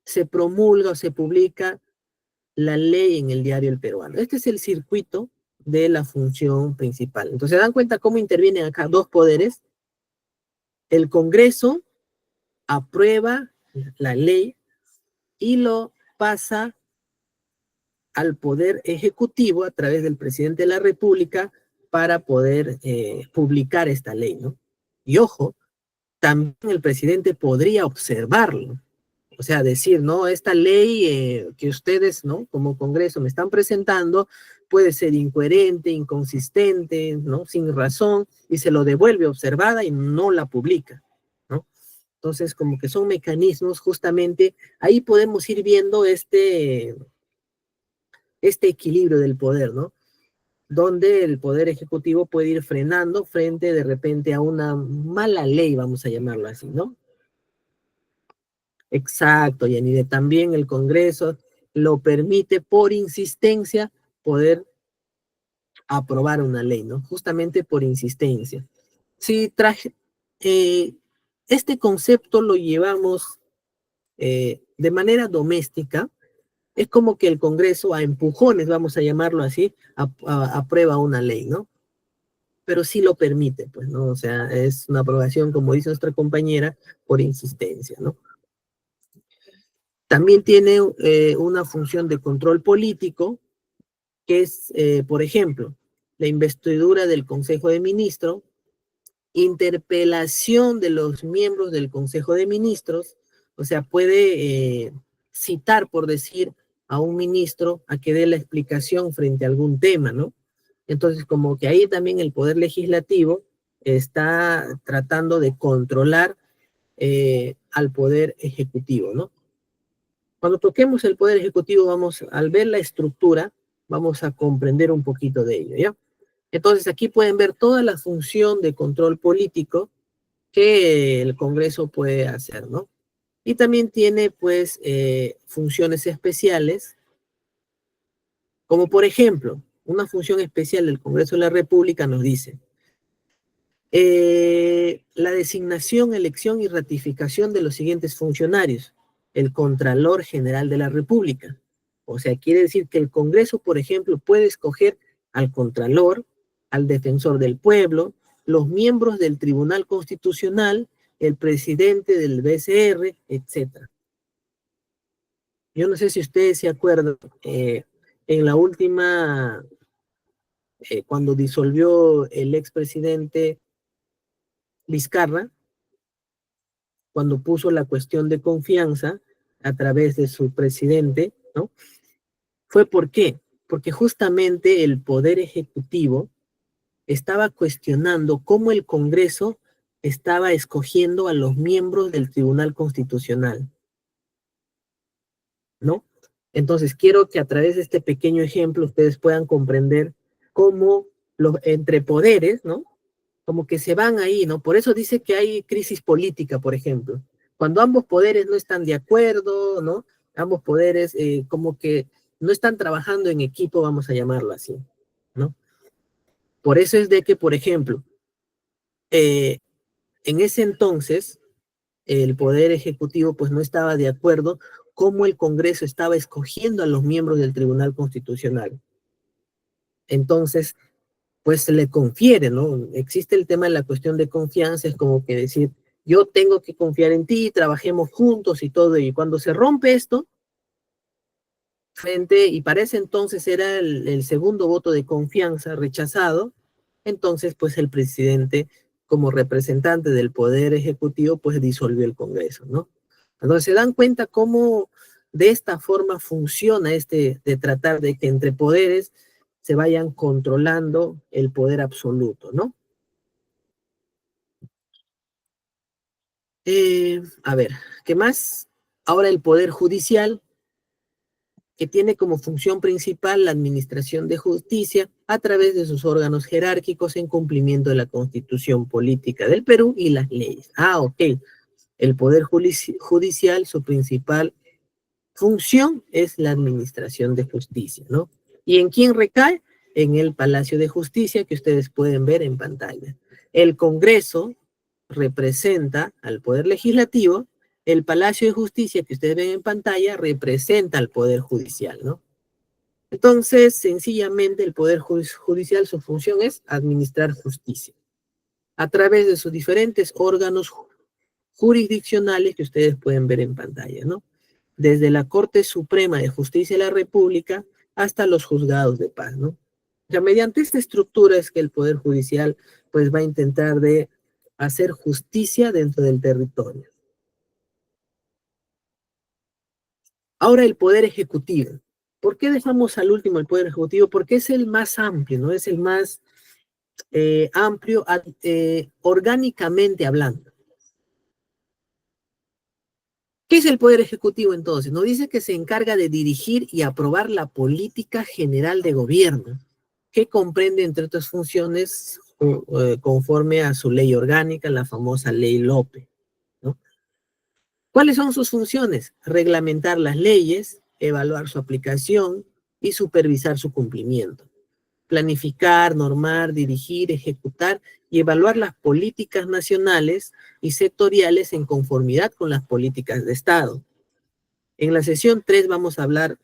Se promulga o se publica la ley en el Diario El Peruano. Este es el circuito de la función principal. Entonces, ¿se dan cuenta cómo intervienen acá dos poderes? El Congreso aprueba la ley y lo pasa al Poder Ejecutivo a través del presidente de la República para poder publicar esta ley, ¿no? Y ojo, también el presidente podría observarlo, o sea, decir, no, esta ley que ustedes, ¿no?, como Congreso me están presentando puede ser incoherente, inconsistente, ¿no?, sin razón, y se lo devuelve observada y no la publica, ¿no? Entonces, como que son mecanismos, justamente, ahí podemos ir viendo este equilibrio del poder, ¿no? Donde el Poder Ejecutivo puede ir frenando frente de repente a una mala ley, vamos a llamarlo así, ¿no? Exacto, Yanide. También el Congreso lo permite por insistencia poder aprobar una ley, ¿no? Justamente por insistencia. Sí, este concepto lo llevamos de manera doméstica. Es como que el Congreso a empujones, vamos a llamarlo así, aprueba una ley, ¿no? Pero sí lo permite, pues, ¿no? O sea, es una aprobación, como dice nuestra compañera, por insistencia, ¿no? También tiene una función de control político, que es, por ejemplo, la investidura del Consejo de Ministros, interpelación de los miembros del Consejo de Ministros, o sea, puede citar, por decir, a un ministro a que dé la explicación frente a algún tema, ¿no? Entonces, como que ahí también el Poder Legislativo está tratando de controlar al Poder Ejecutivo, ¿no? Cuando toquemos el Poder Ejecutivo, al ver la estructura, vamos a comprender un poquito de ello, ¿ya? Entonces, aquí pueden ver toda la función de control político que el Congreso puede hacer, ¿no? Y también tiene, pues, funciones especiales, como por ejemplo, una función especial del Congreso de la República nos dice, la designación, elección y ratificación de los siguientes funcionarios: el Contralor General de la República. O sea, quiere decir que el Congreso, por ejemplo, puede escoger al Contralor, al Defensor del Pueblo, los miembros del Tribunal Constitucional, el presidente del BCR, etc. Yo no sé si ustedes se acuerdan, en la última, cuando disolvió el expresidente Vizcarra, cuando puso la cuestión de confianza a través de su presidente, ¿no? ¿Fue por qué? Porque justamente el Poder Ejecutivo estaba cuestionando cómo el Congreso estaba escogiendo a los miembros del Tribunal Constitucional, ¿no? Entonces, quiero que a través de este pequeño ejemplo ustedes puedan comprender cómo los entre poderes, ¿no? Como que se van ahí, ¿no? Por eso dice que hay crisis política, por ejemplo. Cuando ambos poderes no están de acuerdo, ¿no? Ambos poderes como que no están trabajando en equipo, vamos a llamarlo así, ¿no? Por eso es de que, por ejemplo, eh, en ese entonces, el Poder Ejecutivo pues no estaba de acuerdo cómo el Congreso estaba escogiendo a los miembros del Tribunal Constitucional. Entonces, pues se le confiere, ¿no? Existe el tema de la cuestión de confianza, es como que decir, yo tengo que confiar en ti, trabajemos juntos y todo, y cuando se rompe esto, y para ese entonces era el segundo voto de confianza rechazado, entonces pues el presidente como representante del Poder Ejecutivo pues disolvió el Congreso, ¿no? Entonces se dan cuenta cómo de esta forma funciona de tratar de que entre poderes se vayan controlando el poder absoluto, ¿no? A ver, ¿qué más? Ahora el Poder Judicial, que tiene como función principal la administración de justicia a través de sus órganos jerárquicos en cumplimiento de la Constitución Política del Perú y las leyes. Ah, ok. El Poder Judicial, su principal función es la administración de justicia, ¿no? ¿Y en quién recae? En el Palacio de Justicia que ustedes pueden ver en pantalla. El Congreso representa al Poder Legislativo, el Palacio de Justicia que ustedes ven en pantalla representa al Poder Judicial, ¿no? Entonces, sencillamente, el Poder Judicial, su función es administrar justicia a través de sus diferentes órganos jurisdiccionales que ustedes pueden ver en pantalla, ¿no? Desde la Corte Suprema de Justicia de la República hasta los juzgados de paz, ¿no? O sea, mediante esta estructura es que el Poder Judicial pues va a intentar de hacer justicia dentro del territorio. Ahora el Poder Ejecutivo. ¿Por qué dejamos al último el Poder Ejecutivo? Porque es el más amplio, ¿no? Es el más amplio orgánicamente hablando. ¿Qué es el Poder Ejecutivo entonces? Nos dice que se encarga de dirigir y aprobar la política general de gobierno, que comprende, entre otras funciones, conforme a su ley orgánica, la famosa Ley López, ¿no? ¿Cuáles son sus funciones? Reglamentar las leyes, evaluar su aplicación y supervisar su cumplimiento. Planificar, normar, dirigir, ejecutar y evaluar las políticas nacionales y sectoriales en conformidad con las políticas de Estado. En la sesión 3 vamos a hablar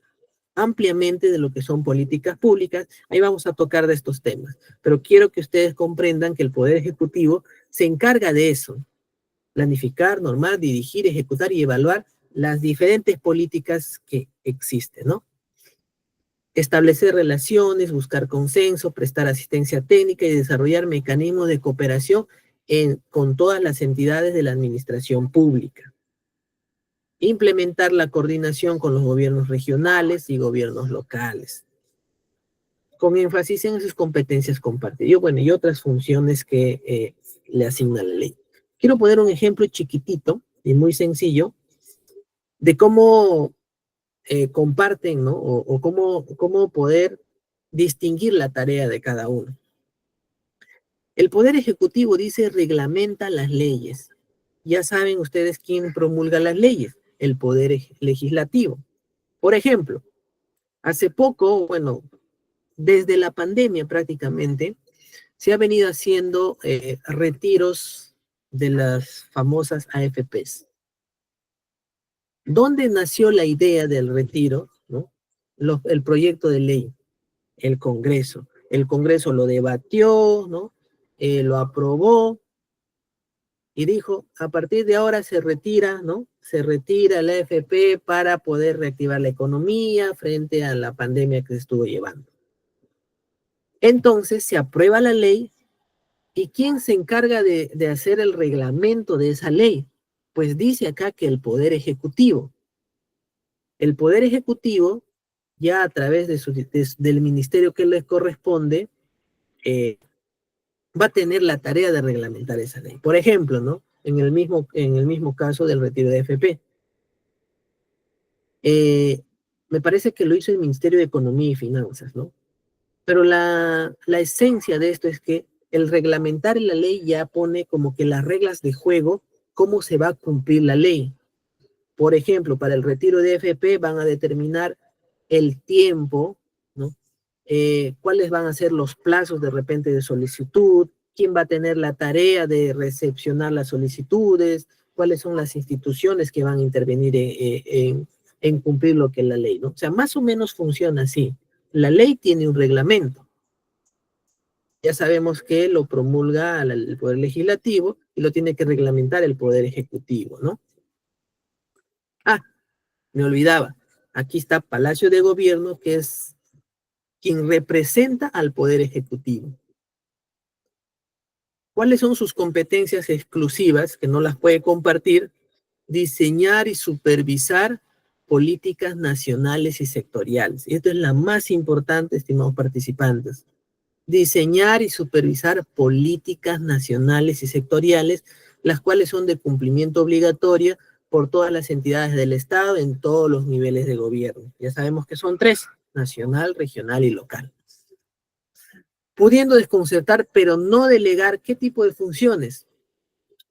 ampliamente de lo que son políticas públicas. Ahí vamos a tocar de estos temas. Pero quiero que ustedes comprendan que el Poder Ejecutivo se encarga de eso. Planificar, normar, dirigir, ejecutar y evaluar las diferentes políticas que existen, ¿no? Establecer relaciones, buscar consenso, prestar asistencia técnica y desarrollar mecanismos de cooperación con todas las entidades de la administración pública. Implementar la coordinación con los gobiernos regionales y gobiernos locales, con énfasis en sus competencias compartidas, bueno, y otras funciones que le asigna la ley. Quiero poner un ejemplo chiquitito y muy sencillo de cómo comparten, ¿no? O cómo poder distinguir la tarea de cada uno. El Poder Ejecutivo dice reglamenta las leyes. Ya saben ustedes quién promulga las leyes, el Poder Legislativo. Por ejemplo, hace poco, bueno, desde la pandemia prácticamente, se ha venido haciendo retiros de las famosas AFPs. ¿Dónde nació la idea del retiro, ¿no? El proyecto de ley, el Congreso. El Congreso lo debatió, ¿no? Lo aprobó y dijo, a partir de ahora se retira, ¿no? Se retira la AFP para poder reactivar la economía frente a la pandemia que se estuvo llevando. Entonces se aprueba la ley y ¿quién se encarga de hacer el reglamento de esa ley? Pues dice acá que el Poder Ejecutivo. El Poder Ejecutivo ya a través del ministerio que les corresponde, va a tener la tarea de reglamentar esa ley. Por ejemplo, ¿no? En el mismo caso del retiro de AFP. Me parece que lo hizo el Ministerio de Economía y Finanzas, ¿no? Pero la esencia de esto es que el reglamentar la ley ya pone como que las reglas de juego, cómo se va a cumplir la ley. Por ejemplo, para el retiro de AFP van a determinar el tiempo, ¿no? Cuáles van a ser los plazos de repente de solicitud, quién va a tener la tarea de recepcionar las solicitudes, cuáles son las instituciones que van a intervenir en cumplir lo que es la ley, ¿no? O sea, más o menos funciona así. La ley tiene un reglamento. Ya sabemos que lo promulga el Poder Legislativo y lo tiene que reglamentar el Poder Ejecutivo, ¿no? Ah, me olvidaba. Aquí está Palacio de Gobierno, que es quien representa al Poder Ejecutivo. ¿Cuáles son sus competencias exclusivas que no las puede compartir? Diseñar y supervisar políticas nacionales y sectoriales. Y esto es la más importante, estimados participantes. Diseñar y supervisar políticas nacionales y sectoriales, las cuales son de cumplimiento obligatorio por todas las entidades del Estado en todos los niveles de gobierno. Ya sabemos que son 3, nacional, regional y local. Pudiendo desconcertar, pero no delegar qué tipo de funciones.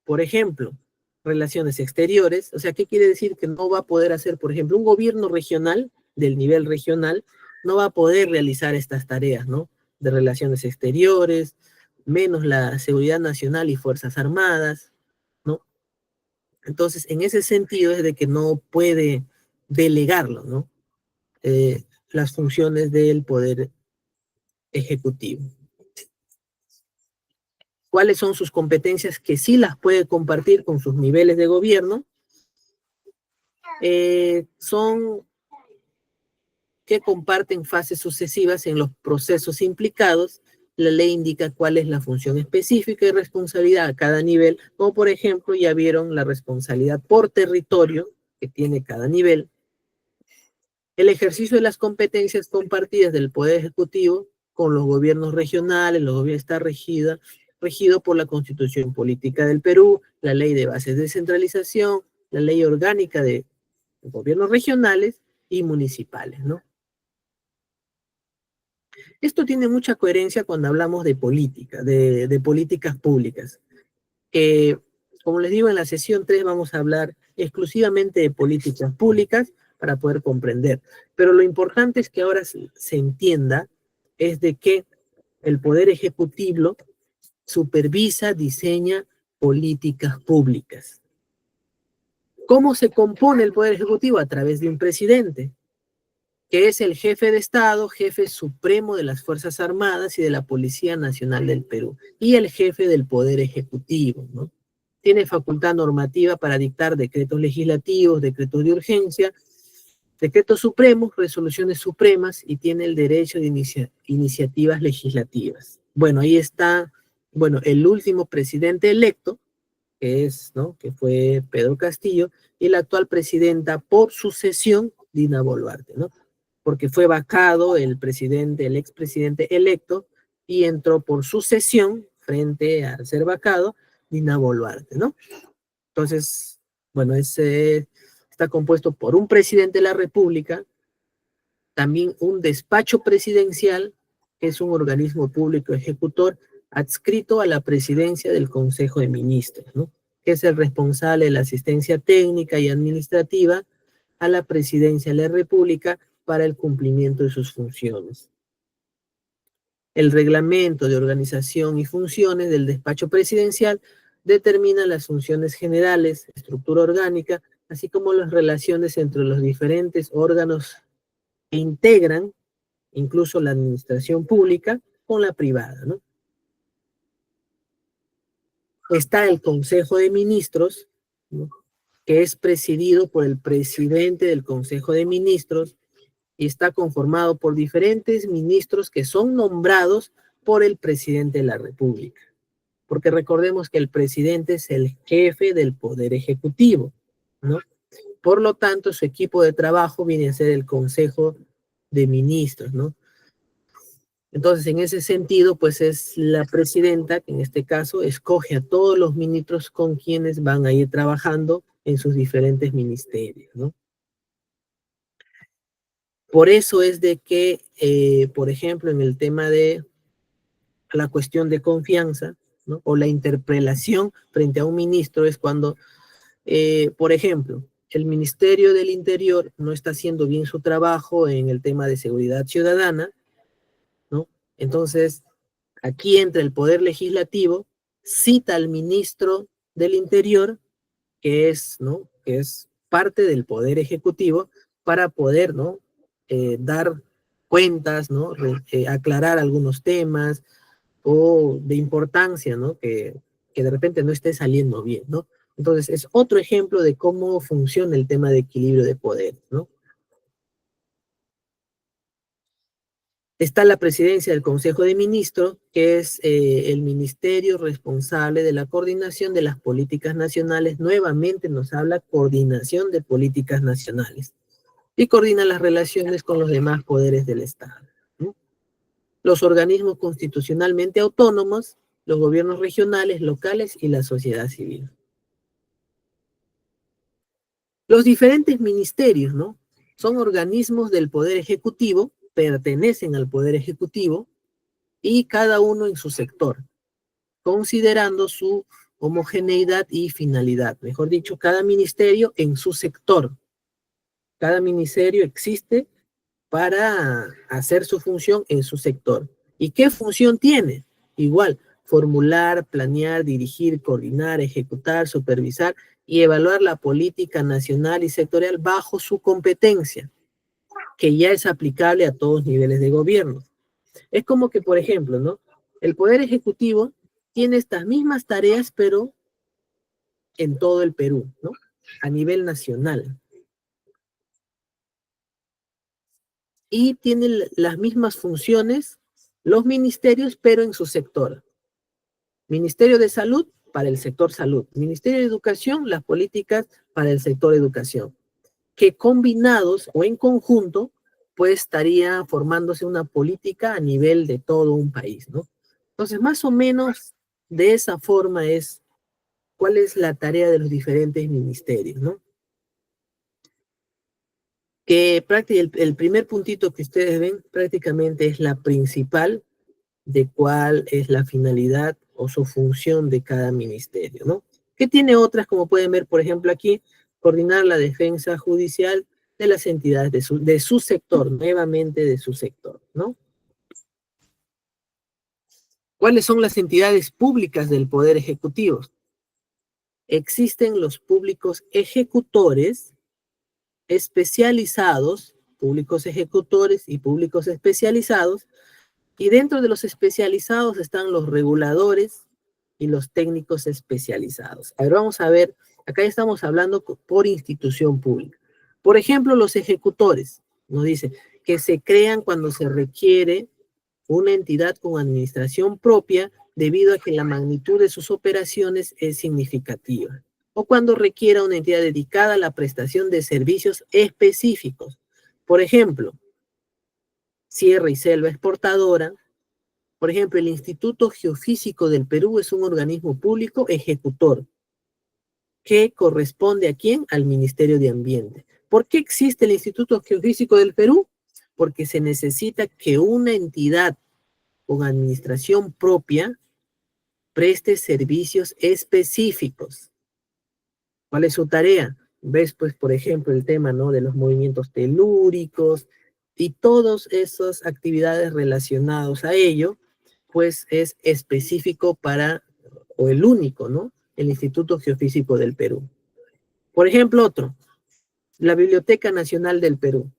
Por ejemplo, relaciones exteriores. O sea, ¿qué quiere decir? Que no va a poder hacer, por ejemplo, un gobierno regional, del nivel regional, no va a poder realizar estas tareas, ¿no? De relaciones exteriores, menos la seguridad nacional y fuerzas armadas, ¿no? Entonces, en ese sentido es de que no puede delegarlo, ¿no? Las funciones del poder ejecutivo. ¿Cuáles son sus competencias que sí las puede compartir con sus niveles de gobierno? Son que comparten fases sucesivas en los procesos implicados. La ley indica cuál es la función específica y responsabilidad a cada nivel, como por ejemplo ya vieron la responsabilidad por territorio que tiene cada nivel. El ejercicio de las competencias compartidas del Poder Ejecutivo con los gobiernos regionales, los gobiernos está regido por la Constitución Política del Perú, la Ley de Bases de Descentralización, la Ley Orgánica de Gobiernos Regionales y Municipales, ¿no? Esto tiene mucha coherencia cuando hablamos de política, de políticas públicas. Como les digo, en la sesión 3 vamos a hablar exclusivamente de políticas públicas para poder comprender. Pero lo importante es que ahora se entienda es de que el Poder Ejecutivo supervisa, diseña políticas públicas. ¿Cómo se compone el Poder Ejecutivo? A través de un presidente, que es el jefe de Estado, jefe supremo de las Fuerzas Armadas y de la Policía Nacional del Perú, y el jefe del Poder Ejecutivo, ¿no? Tiene facultad normativa para dictar decretos legislativos, decretos de urgencia, decretos supremos, resoluciones supremas, y tiene el derecho de iniciativas legislativas. Bueno, ahí está, bueno, el último presidente electo, que fue Pedro Castillo, y la actual presidenta por sucesión, Dina Boluarte, ¿no? Porque fue vacado el expresidente electo, y entró por sucesión, frente al ser vacado, Dina Boluarte, ¿no? Entonces, bueno, está compuesto por un presidente de la República, también un despacho presidencial, que es un organismo público ejecutor adscrito a la presidencia del Consejo de Ministros, ¿no? Que es el responsable de la asistencia técnica y administrativa a la presidencia de la República para el cumplimiento de sus funciones. El reglamento de organización y funciones del despacho presidencial determina las funciones generales, estructura orgánica, así como las relaciones entre los diferentes órganos que integran, incluso la administración pública, con la privada, ¿no? Está el Consejo de Ministros, ¿no? Que es presidido por el presidente del Consejo de Ministros y está conformado por diferentes ministros que son nombrados por el presidente de la República. Porque recordemos que el presidente es el jefe del Poder Ejecutivo, ¿no? Por lo tanto, su equipo de trabajo viene a ser el Consejo de ministros, ¿no? Entonces, en ese sentido, pues es la presidenta que en este caso escoge a todos los ministros con quienes van a ir trabajando en sus diferentes ministerios, ¿no? Por eso es de que, por ejemplo, en el tema de la cuestión de confianza, ¿no? O la interpelación frente a un ministro es cuando, por ejemplo, el Ministerio del Interior no está haciendo bien su trabajo en el tema de seguridad ciudadana, ¿no? Entonces, aquí entra el Poder Legislativo, cita al ministro del Interior, que es, ¿no? Que es parte del Poder Ejecutivo, para poder, ¿no? Dar cuentas, ¿no? Aclarar algunos temas o de importancia, ¿no? Que de repente no esté saliendo bien, ¿no? Entonces, es otro ejemplo de cómo funciona el tema de equilibrio de poder, ¿no? Está la presidencia del Consejo de Ministros, que es el ministerio responsable de la coordinación de las políticas nacionales. Nuevamente nos habla coordinación de políticas nacionales y coordina las relaciones con los demás poderes del Estado, ¿no? Los organismos constitucionalmente autónomos, los gobiernos regionales, locales y la sociedad civil. Los diferentes ministerios, ¿no? Son organismos del Poder Ejecutivo, pertenecen al Poder Ejecutivo y cada uno en su sector, considerando su homogeneidad y finalidad. Mejor dicho, cada ministerio en su sector. Cada ministerio existe para hacer su función en su sector. ¿Y qué función tiene? Igual, formular, planear, dirigir, coordinar, ejecutar, supervisar y evaluar la política nacional y sectorial bajo su competencia, que ya es aplicable a todos niveles de gobierno. Es como que, por ejemplo, ¿no? El Poder Ejecutivo tiene estas mismas tareas, pero en todo el Perú, ¿no? A nivel nacional. Y tiene las mismas funciones los ministerios, pero en su sector. Ministerio de Salud para el sector salud. Ministerio de Educación, las políticas para el sector educación. Que combinados o en conjunto, pues estaría formándose una política a nivel de todo un país, ¿no? Entonces, más o menos de esa forma es cuál es la tarea de los diferentes ministerios, ¿no? Que el primer puntito que ustedes ven prácticamente es la principal de cuál es la finalidad o su función de cada ministerio, ¿no? Que tiene otras, como pueden ver, por ejemplo, aquí, coordinar la defensa judicial de las entidades de su sector, nuevamente de su sector, ¿no? ¿Cuáles son las entidades públicas del Poder Ejecutivo? Existen los públicos ejecutores especializados, públicos ejecutores y públicos especializados, y dentro de los especializados están los reguladores y los técnicos especializados. A ver, vamos a ver, acá estamos hablando por institución pública. Por ejemplo, los ejecutores, nos dice que se crean cuando se requiere una entidad con administración propia debido a que la magnitud de sus operaciones es significativa, o cuando requiera una entidad dedicada a la prestación de servicios específicos. Por ejemplo, Sierra y Selva Exportadora. Por ejemplo, el Instituto Geofísico del Perú es un organismo público ejecutor que corresponde ¿a quién? Al Ministerio de Ambiente. ¿Por qué existe el Instituto Geofísico del Perú? Porque se necesita que una entidad con administración propia preste servicios específicos. ¿Cuál es su tarea? Ves, pues, por ejemplo, el tema, ¿no? De los movimientos telúricos y todas esas actividades relacionadas a ello, pues es específico para, o el único, ¿no? El Instituto Geofísico del Perú. Por ejemplo, otro, la Biblioteca Nacional del Perú,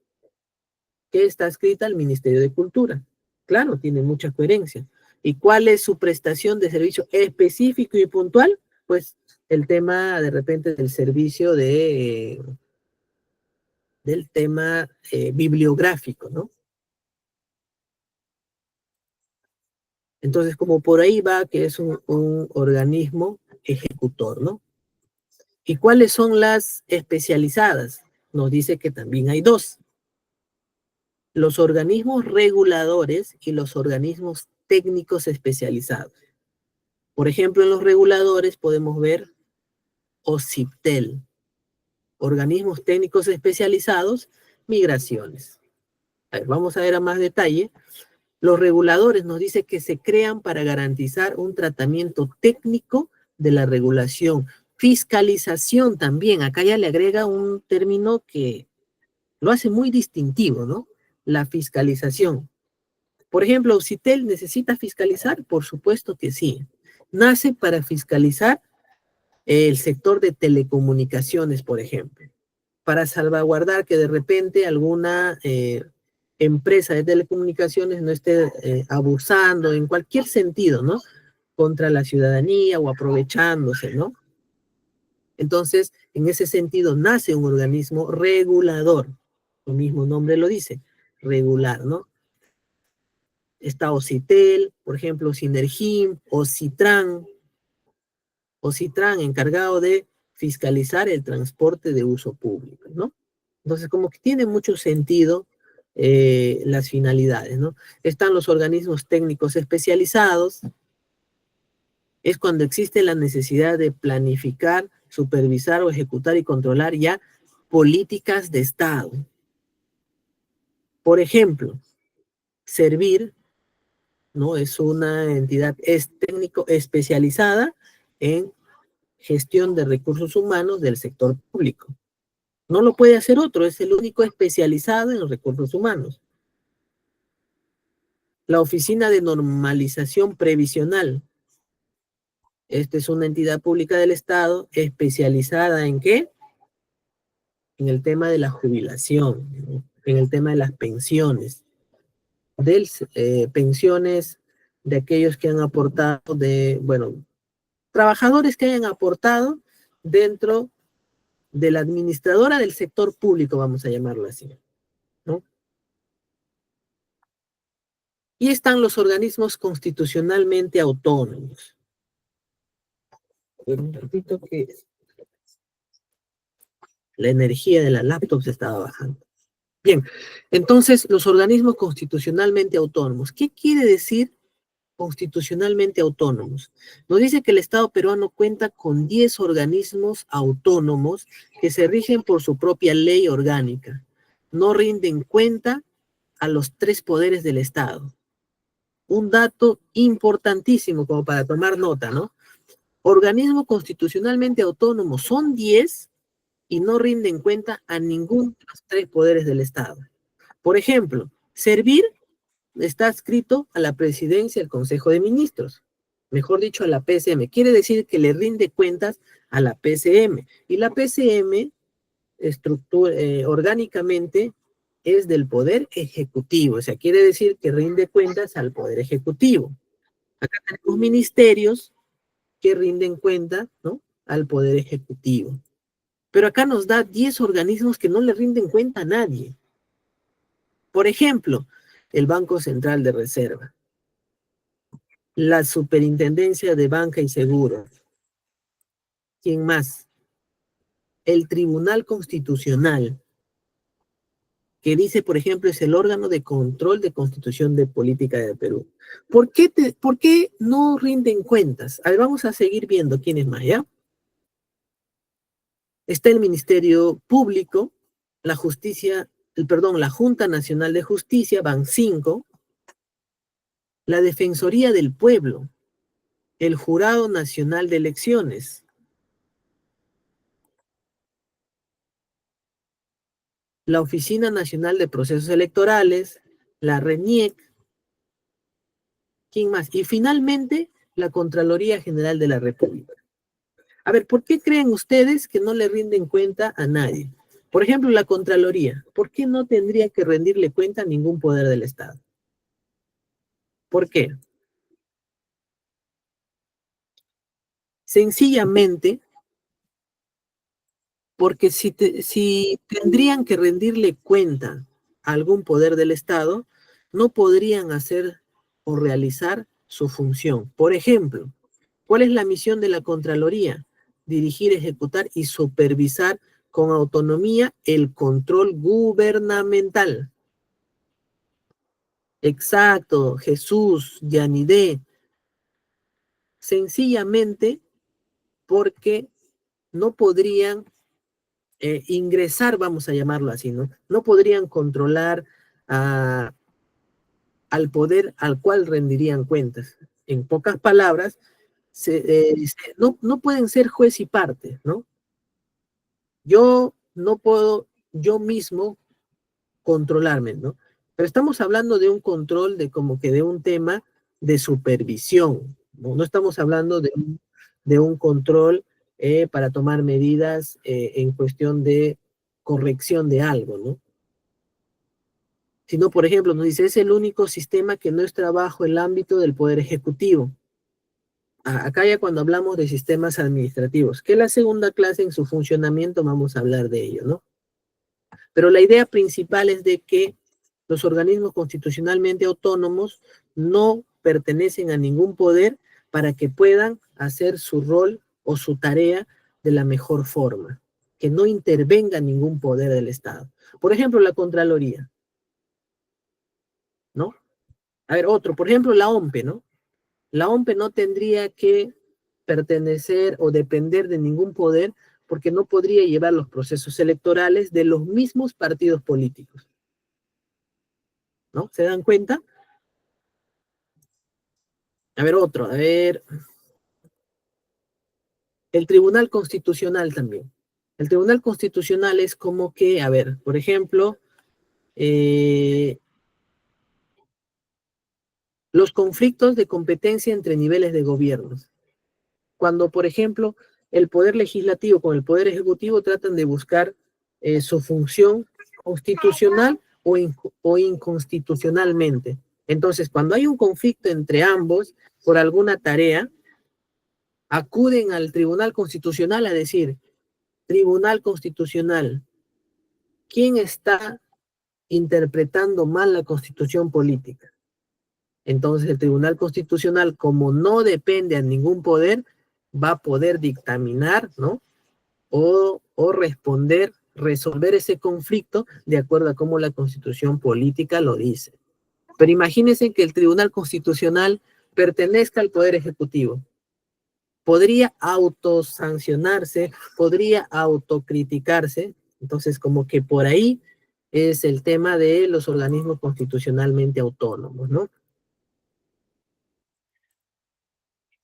que está adscrita al Ministerio de Cultura. Claro, tiene mucha coherencia. ¿Y cuál es su prestación de servicio específico y puntual? Pues el tema, de repente, del servicio del tema bibliográfico, ¿no? Entonces, como por ahí va, que es un organismo ejecutor, ¿no? ¿Y cuáles son las especializadas? Nos dice que también hay dos. los organismos reguladores y los organismos técnicos especializados. Por ejemplo, en los reguladores podemos ver OCIPTEL, organismos técnicos especializados, migraciones. A ver, vamos a ver a más detalle. Los reguladores nos dice que se crean para garantizar un tratamiento técnico de la regulación. Fiscalización también, acá ya le agrega un término que lo hace muy distintivo, ¿no? La fiscalización. Por ejemplo, ¿Ausitel necesita fiscalizar? Por supuesto que sí. Nace para fiscalizar el sector de telecomunicaciones, por ejemplo, para salvaguardar que de repente alguna empresa de telecomunicaciones no esté abusando en cualquier sentido, ¿no? Contra la ciudadanía o aprovechándose, ¿no? Entonces, en ese sentido, nace un organismo regulador. Su mismo nombre lo dice, regular, ¿no? Está OCITEL, por ejemplo, Sinergim, OCITRAN, encargado de fiscalizar el transporte de uso público, ¿no? Entonces, como que tiene mucho sentido las finalidades, ¿no? Están los organismos técnicos especializados, es cuando existe la necesidad de planificar, supervisar o ejecutar y controlar ya políticas de Estado. Por ejemplo, Servir, ¿no? Es una entidad técnico especializada en gestión de recursos humanos del sector público. No lo puede hacer otro, es el único especializado en los recursos humanos. La Oficina de Normalización Previsional. Esta es una entidad pública del Estado especializada ¿en qué? En el tema de la jubilación, ¿no? En el tema de las pensiones, pensiones de aquellos que han aportado trabajadores que hayan aportado dentro de la administradora del sector público, vamos a llamarlo así, ¿no? Y están los organismos constitucionalmente autónomos. Un ratito que la energía de la laptop se estaba bajando. Bien, entonces los organismos constitucionalmente autónomos. ¿Qué quiere decir constitucionalmente autónomos? Nos dice que el Estado peruano cuenta con 10 organismos autónomos que se rigen por su propia ley orgánica. No rinden cuenta a los 3 poderes del Estado. Un dato importantísimo como para tomar nota, ¿no? Organismos constitucionalmente autónomos son 10 y no rinden cuenta a ninguno de los 3 poderes del Estado. Por ejemplo, Servir está adscrito a la presidencia del Consejo de Ministros, mejor dicho, a la PCM. Quiere decir que le rinde cuentas a la PCM. Y la PCM, orgánicamente, es del Poder Ejecutivo. O sea, quiere decir que rinde cuentas al Poder Ejecutivo. Acá tenemos ministerios que rinden cuenta, ¿no?, al Poder Ejecutivo. Pero acá nos da 10 organismos que no le rinden cuenta a nadie. Por ejemplo, el Banco Central de Reserva, la Superintendencia de Banca y Seguros. ¿Quién más? El Tribunal Constitucional, que dice, por ejemplo, es el órgano de control de constitución de política de Perú. ¿Por qué no rinden cuentas? A ver, vamos a seguir viendo quién es más, ¿ya? Está el Ministerio Público, la Junta Nacional de Justicia, van 5, la Defensoría del Pueblo, el Jurado Nacional de Elecciones, la Oficina Nacional de Procesos Electorales, la RENIEC, ¿quién más? Y finalmente, la Contraloría General de la República. A ver, ¿por qué creen ustedes que no le rinden cuenta a nadie? Por ejemplo, la Contraloría. ¿Por qué no tendría que rendirle cuenta a ningún poder del Estado? ¿Por qué? Sencillamente, porque si tendrían que rendirle cuenta a algún poder del Estado, no podrían hacer o realizar su función. Por ejemplo, ¿cuál es la misión de la Contraloría? Dirigir, ejecutar y supervisar con autonomía el control gubernamental. Exacto, Jesús, Yanidé, sencillamente porque no podrían ingresar, vamos a llamarlo así, ¿no? No podrían controlar al poder al cual rendirían cuentas. En pocas palabras, no pueden ser juez y parte, ¿no? Yo no puedo yo mismo controlarme, ¿no? Pero estamos hablando de un control de como que de un tema de supervisión, ¿no? No estamos hablando de un control para tomar medidas en cuestión de corrección de algo, ¿no? Sino, por ejemplo, nos dice, es el único sistema que no está bajo el ámbito del Poder Ejecutivo. Acá ya cuando hablamos de sistemas administrativos, que la segunda clase en su funcionamiento vamos a hablar de ello, ¿no? Pero la idea principal es de que los organismos constitucionalmente autónomos no pertenecen a ningún poder para que puedan hacer su rol o su tarea de la mejor forma, que no intervenga ningún poder del Estado. Por ejemplo, la Contraloría, ¿no? A ver, otro, por ejemplo, la OMPE, ¿no? La OMPE no tendría que pertenecer o depender de ningún poder porque no podría llevar los procesos electorales de los mismos partidos políticos, ¿no? ¿Se dan cuenta? A ver, otro, a ver, el Tribunal Constitucional también. El Tribunal Constitucional es como que, a ver, por ejemplo, los conflictos de competencia entre niveles de gobiernos. Cuando, por ejemplo, el Poder Legislativo con el Poder Ejecutivo tratan de buscar su función constitucional o inconstitucionalmente. Entonces, cuando hay un conflicto entre ambos por alguna tarea, acuden al Tribunal Constitucional a decir, Tribunal Constitucional, ¿quién está interpretando mal la Constitución política? Entonces el Tribunal Constitucional, como no depende a ningún poder, va a poder dictaminar, ¿no? O responder, resolver ese conflicto de acuerdo a cómo la Constitución política lo dice. Pero imagínense que el Tribunal Constitucional pertenezca al Poder Ejecutivo. Podría autosancionarse, podría autocriticarse. Entonces, como que por ahí es el tema de los organismos constitucionalmente autónomos, ¿no?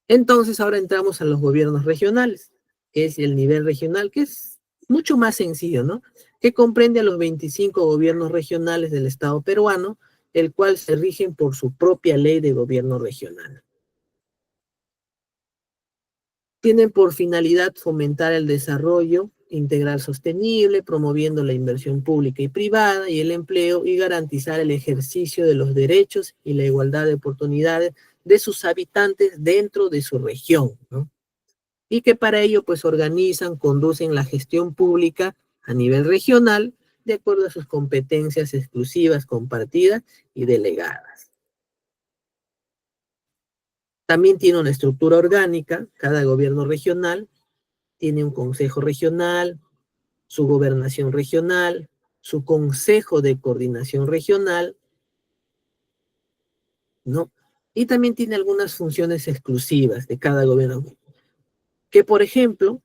Entonces, ahora entramos a los gobiernos regionales, que es el nivel regional, que es mucho más sencillo, ¿no? Que comprende a los 25 gobiernos regionales del Estado peruano, el cual se rigen por su propia ley de gobierno regional. Tienen por finalidad fomentar el desarrollo integral sostenible, promoviendo la inversión pública y privada y el empleo y garantizar el ejercicio de los derechos y la igualdad de oportunidades de sus habitantes dentro de su región, ¿no? Y que para ello pues organizan, conducen la gestión pública a nivel regional de acuerdo a sus competencias exclusivas, compartidas y delegadas. También tiene una estructura orgánica, cada gobierno regional tiene un consejo regional, su gobernación regional, su consejo de coordinación regional, ¿no? Y también tiene algunas funciones exclusivas de cada gobierno, que por ejemplo,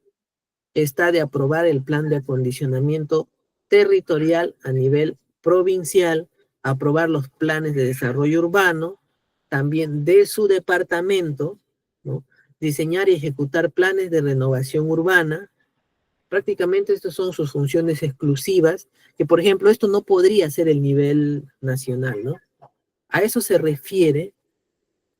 está de aprobar el plan de acondicionamiento territorial a nivel provincial, aprobar los planes de desarrollo urbano, también de su departamento, ¿no? Diseñar y ejecutar planes de renovación urbana. Prácticamente estas son sus funciones exclusivas, que por ejemplo esto no podría ser el nivel nacional, ¿no? A eso se refiere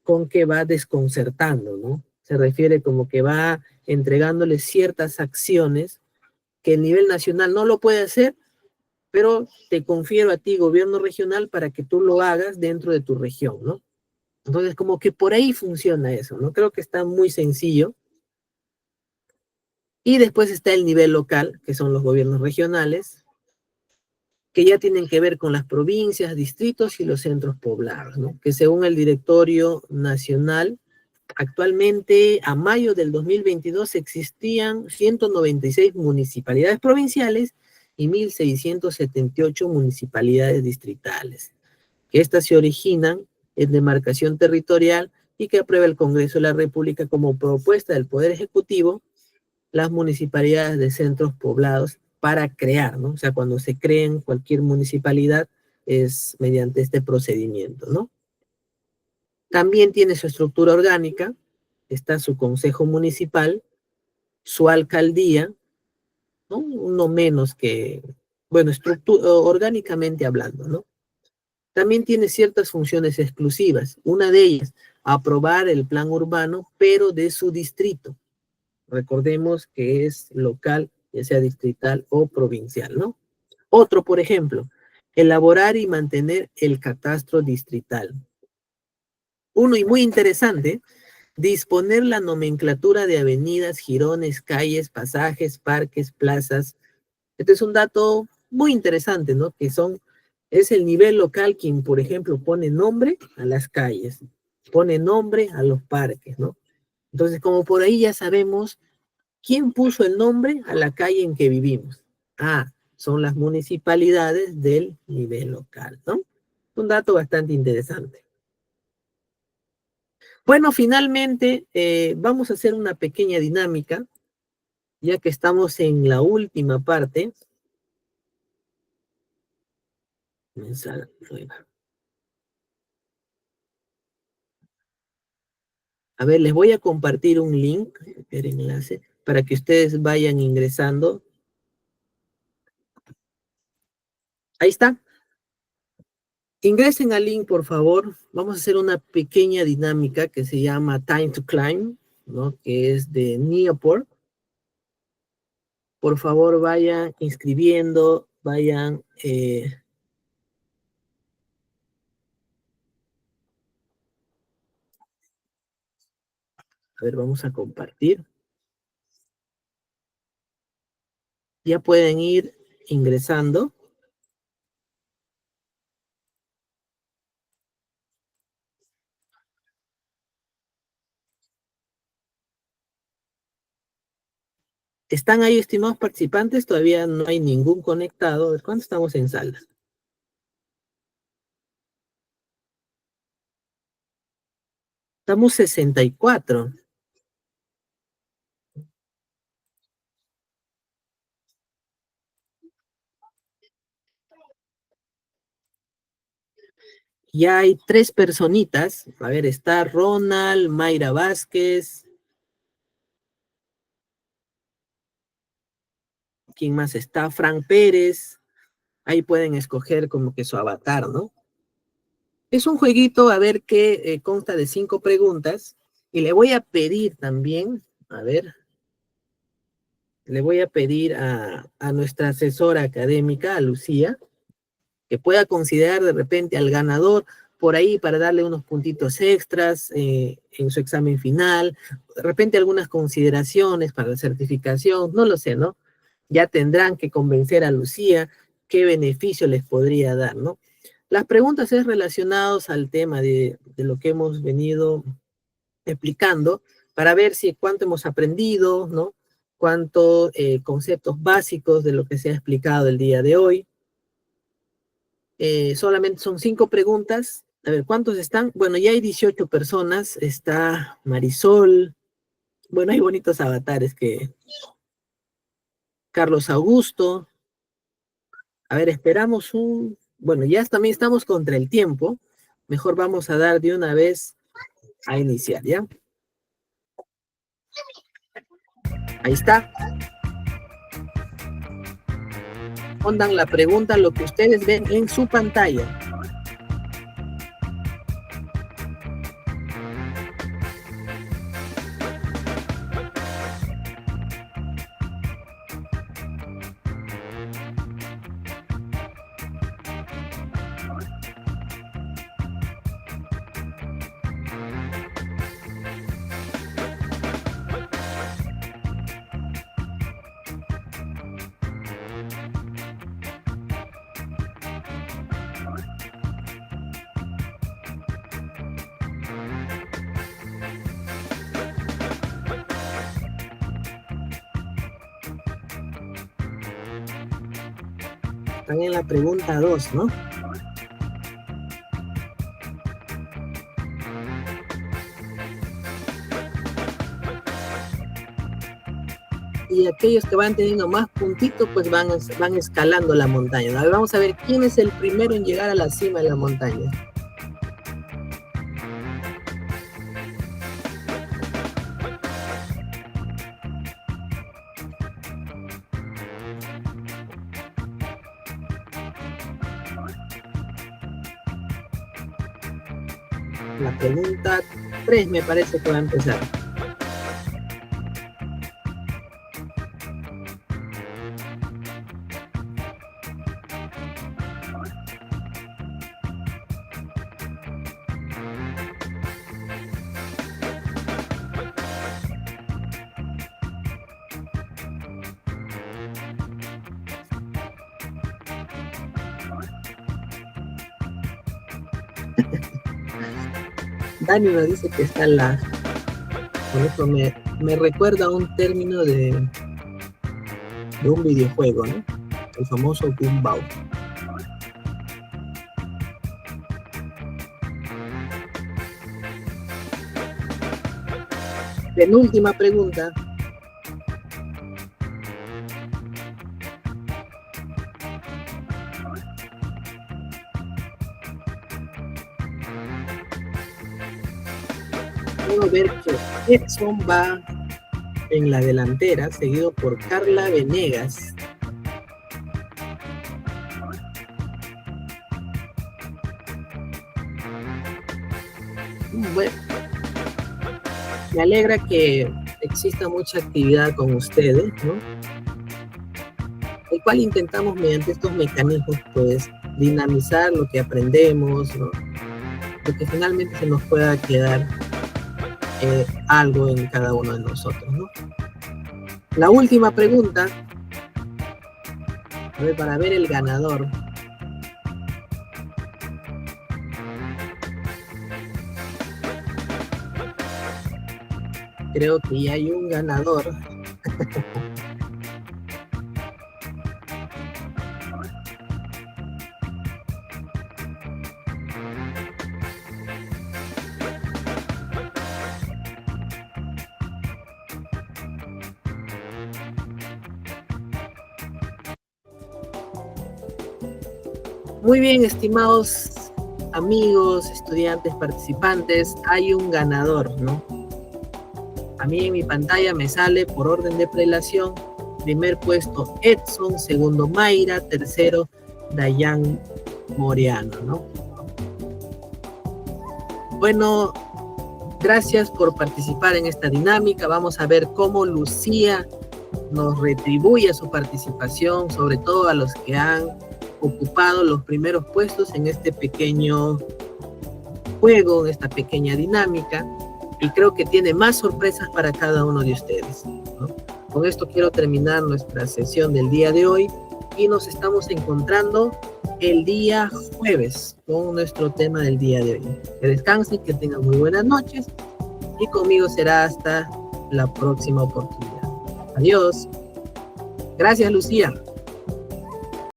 con que va desconcertando, ¿no? Se refiere como que va entregándole ciertas acciones que el nivel nacional no lo puede hacer, pero te confiero a ti, gobierno regional, para que tú lo hagas dentro de tu región, ¿no? Entonces, como que por ahí funciona eso, ¿no? Creo que está muy sencillo. Y después está el nivel local, que son los gobiernos regionales, que ya tienen que ver con las provincias, distritos y los centros poblados, ¿no? Que según el Directorio Nacional, actualmente a mayo del 2022 existían 196 municipalidades provinciales y 1.678 municipalidades distritales. que éstas se originan en demarcación territorial y que aprueba el Congreso de la República como propuesta del Poder Ejecutivo las municipalidades de centros poblados para crear, ¿no? O sea, cuando se creen cualquier municipalidad es mediante este procedimiento, ¿no? También tiene su estructura orgánica, está su consejo municipal, su alcaldía, ¿no? Uno menos que, bueno, orgánicamente hablando, ¿no? También tiene ciertas funciones exclusivas. Una de ellas, aprobar el plan urbano, pero de su distrito. Recordemos que es local, ya sea distrital o provincial, ¿no? Otro, por ejemplo, elaborar y mantener el catastro distrital. Uno, y muy interesante, disponer la nomenclatura de avenidas, jirones, calles, pasajes, parques, plazas. Este es un dato muy interesante, ¿no? Es el nivel local quien, por ejemplo, pone nombre a las calles, pone nombre a los parques, ¿no? Entonces, como por ahí ya sabemos quién puso el nombre a la calle en que vivimos. Ah, son las municipalidades del nivel local, ¿no? Un dato bastante interesante. Bueno, finalmente vamos a hacer una pequeña dinámica, ya que estamos en la última parte. Comenzar nueva. A ver, les voy a compartir un link, el enlace, para que ustedes vayan ingresando. Ahí está. Ingresen al link, por favor. Vamos a hacer una pequeña dinámica que se llama Time to Climb, ¿no? Que es de Neoport. Por favor, vayan inscribiendo, vayan... a ver, vamos a compartir. Ya pueden ir ingresando. ¿Están ahí, estimados participantes? Todavía no hay ningún conectado. ¿Cuántos estamos en sala? Estamos 64. Ya hay 3 personitas. A ver, está Ronald, Mayra Vázquez. ¿Quién más está? Frank Pérez. Ahí pueden escoger como que su avatar, ¿no? Es un jueguito, a ver, que consta de 5 preguntas. Y le voy a pedir también, a ver, le voy a pedir a nuestra asesora académica, a Lucía, que pueda considerar de repente al ganador por ahí para darle unos puntitos extras en su examen final, de repente algunas consideraciones para la certificación, no lo sé, ¿no? Ya tendrán que convencer a Lucía qué beneficio les podría dar, ¿no? Las preguntas es relacionadas al tema de lo que hemos venido explicando para ver si cuánto hemos aprendido, ¿no? Cuántos conceptos básicos de lo que se ha explicado el día de hoy. Solamente son 5 preguntas. A ver, ¿cuántos están? Bueno, ya hay 18 personas. Está Marisol. Bueno, hay bonitos avatares que... Carlos Augusto. A ver, esperamos un... Bueno, ya también estamos contra el tiempo. Mejor vamos a dar de una vez a iniciar, ¿ya? Ahí está. Pongan la pregunta, lo que ustedes ven en su pantalla. Están en la pregunta 2, ¿no? y aquellos que van teniendo más puntitos, pues van escalando la montaña, ¿no? A ver, vamos a ver quién es el primero en llegar a la cima de la montaña. La pregunta 3 me parece que va a empezar. Dani nos dice que está la... Con esto me recuerda a un término de un videojuego, ¿no? El famoso Gumball. Penúltima pregunta. Puedo ver que Edson va en la delantera, seguido por Carla Venegas. Bueno, me alegra que exista mucha actividad con ustedes, ¿no? El cual intentamos mediante estos mecanismos, pues, dinamizar lo que aprendemos, ¿no? Lo que finalmente se nos pueda quedar algo en cada uno de nosotros, ¿no? La última pregunta, a ver, para ver el ganador. Creo que ya hay un ganador. Muy bien, estimados amigos, estudiantes, participantes, hay un ganador, ¿no? A mí en mi pantalla me sale por orden de prelación: primer puesto Edson, segundo Mayra, tercero Dayan Moreano, ¿no? Bueno, gracias por participar en esta dinámica. Vamos a ver cómo Lucía nos retribuye su participación, sobre todo a los que han ocupado los primeros puestos en este pequeño juego, en esta pequeña dinámica, y creo que tiene más sorpresas para cada uno de ustedes, ¿no? Con esto quiero terminar nuestra sesión del día de hoy y nos estamos encontrando el día jueves con nuestro tema del día de hoy. Que descansen, que tengan muy buenas noches y conmigo será hasta la próxima oportunidad. Adiós. Gracias, Lucía.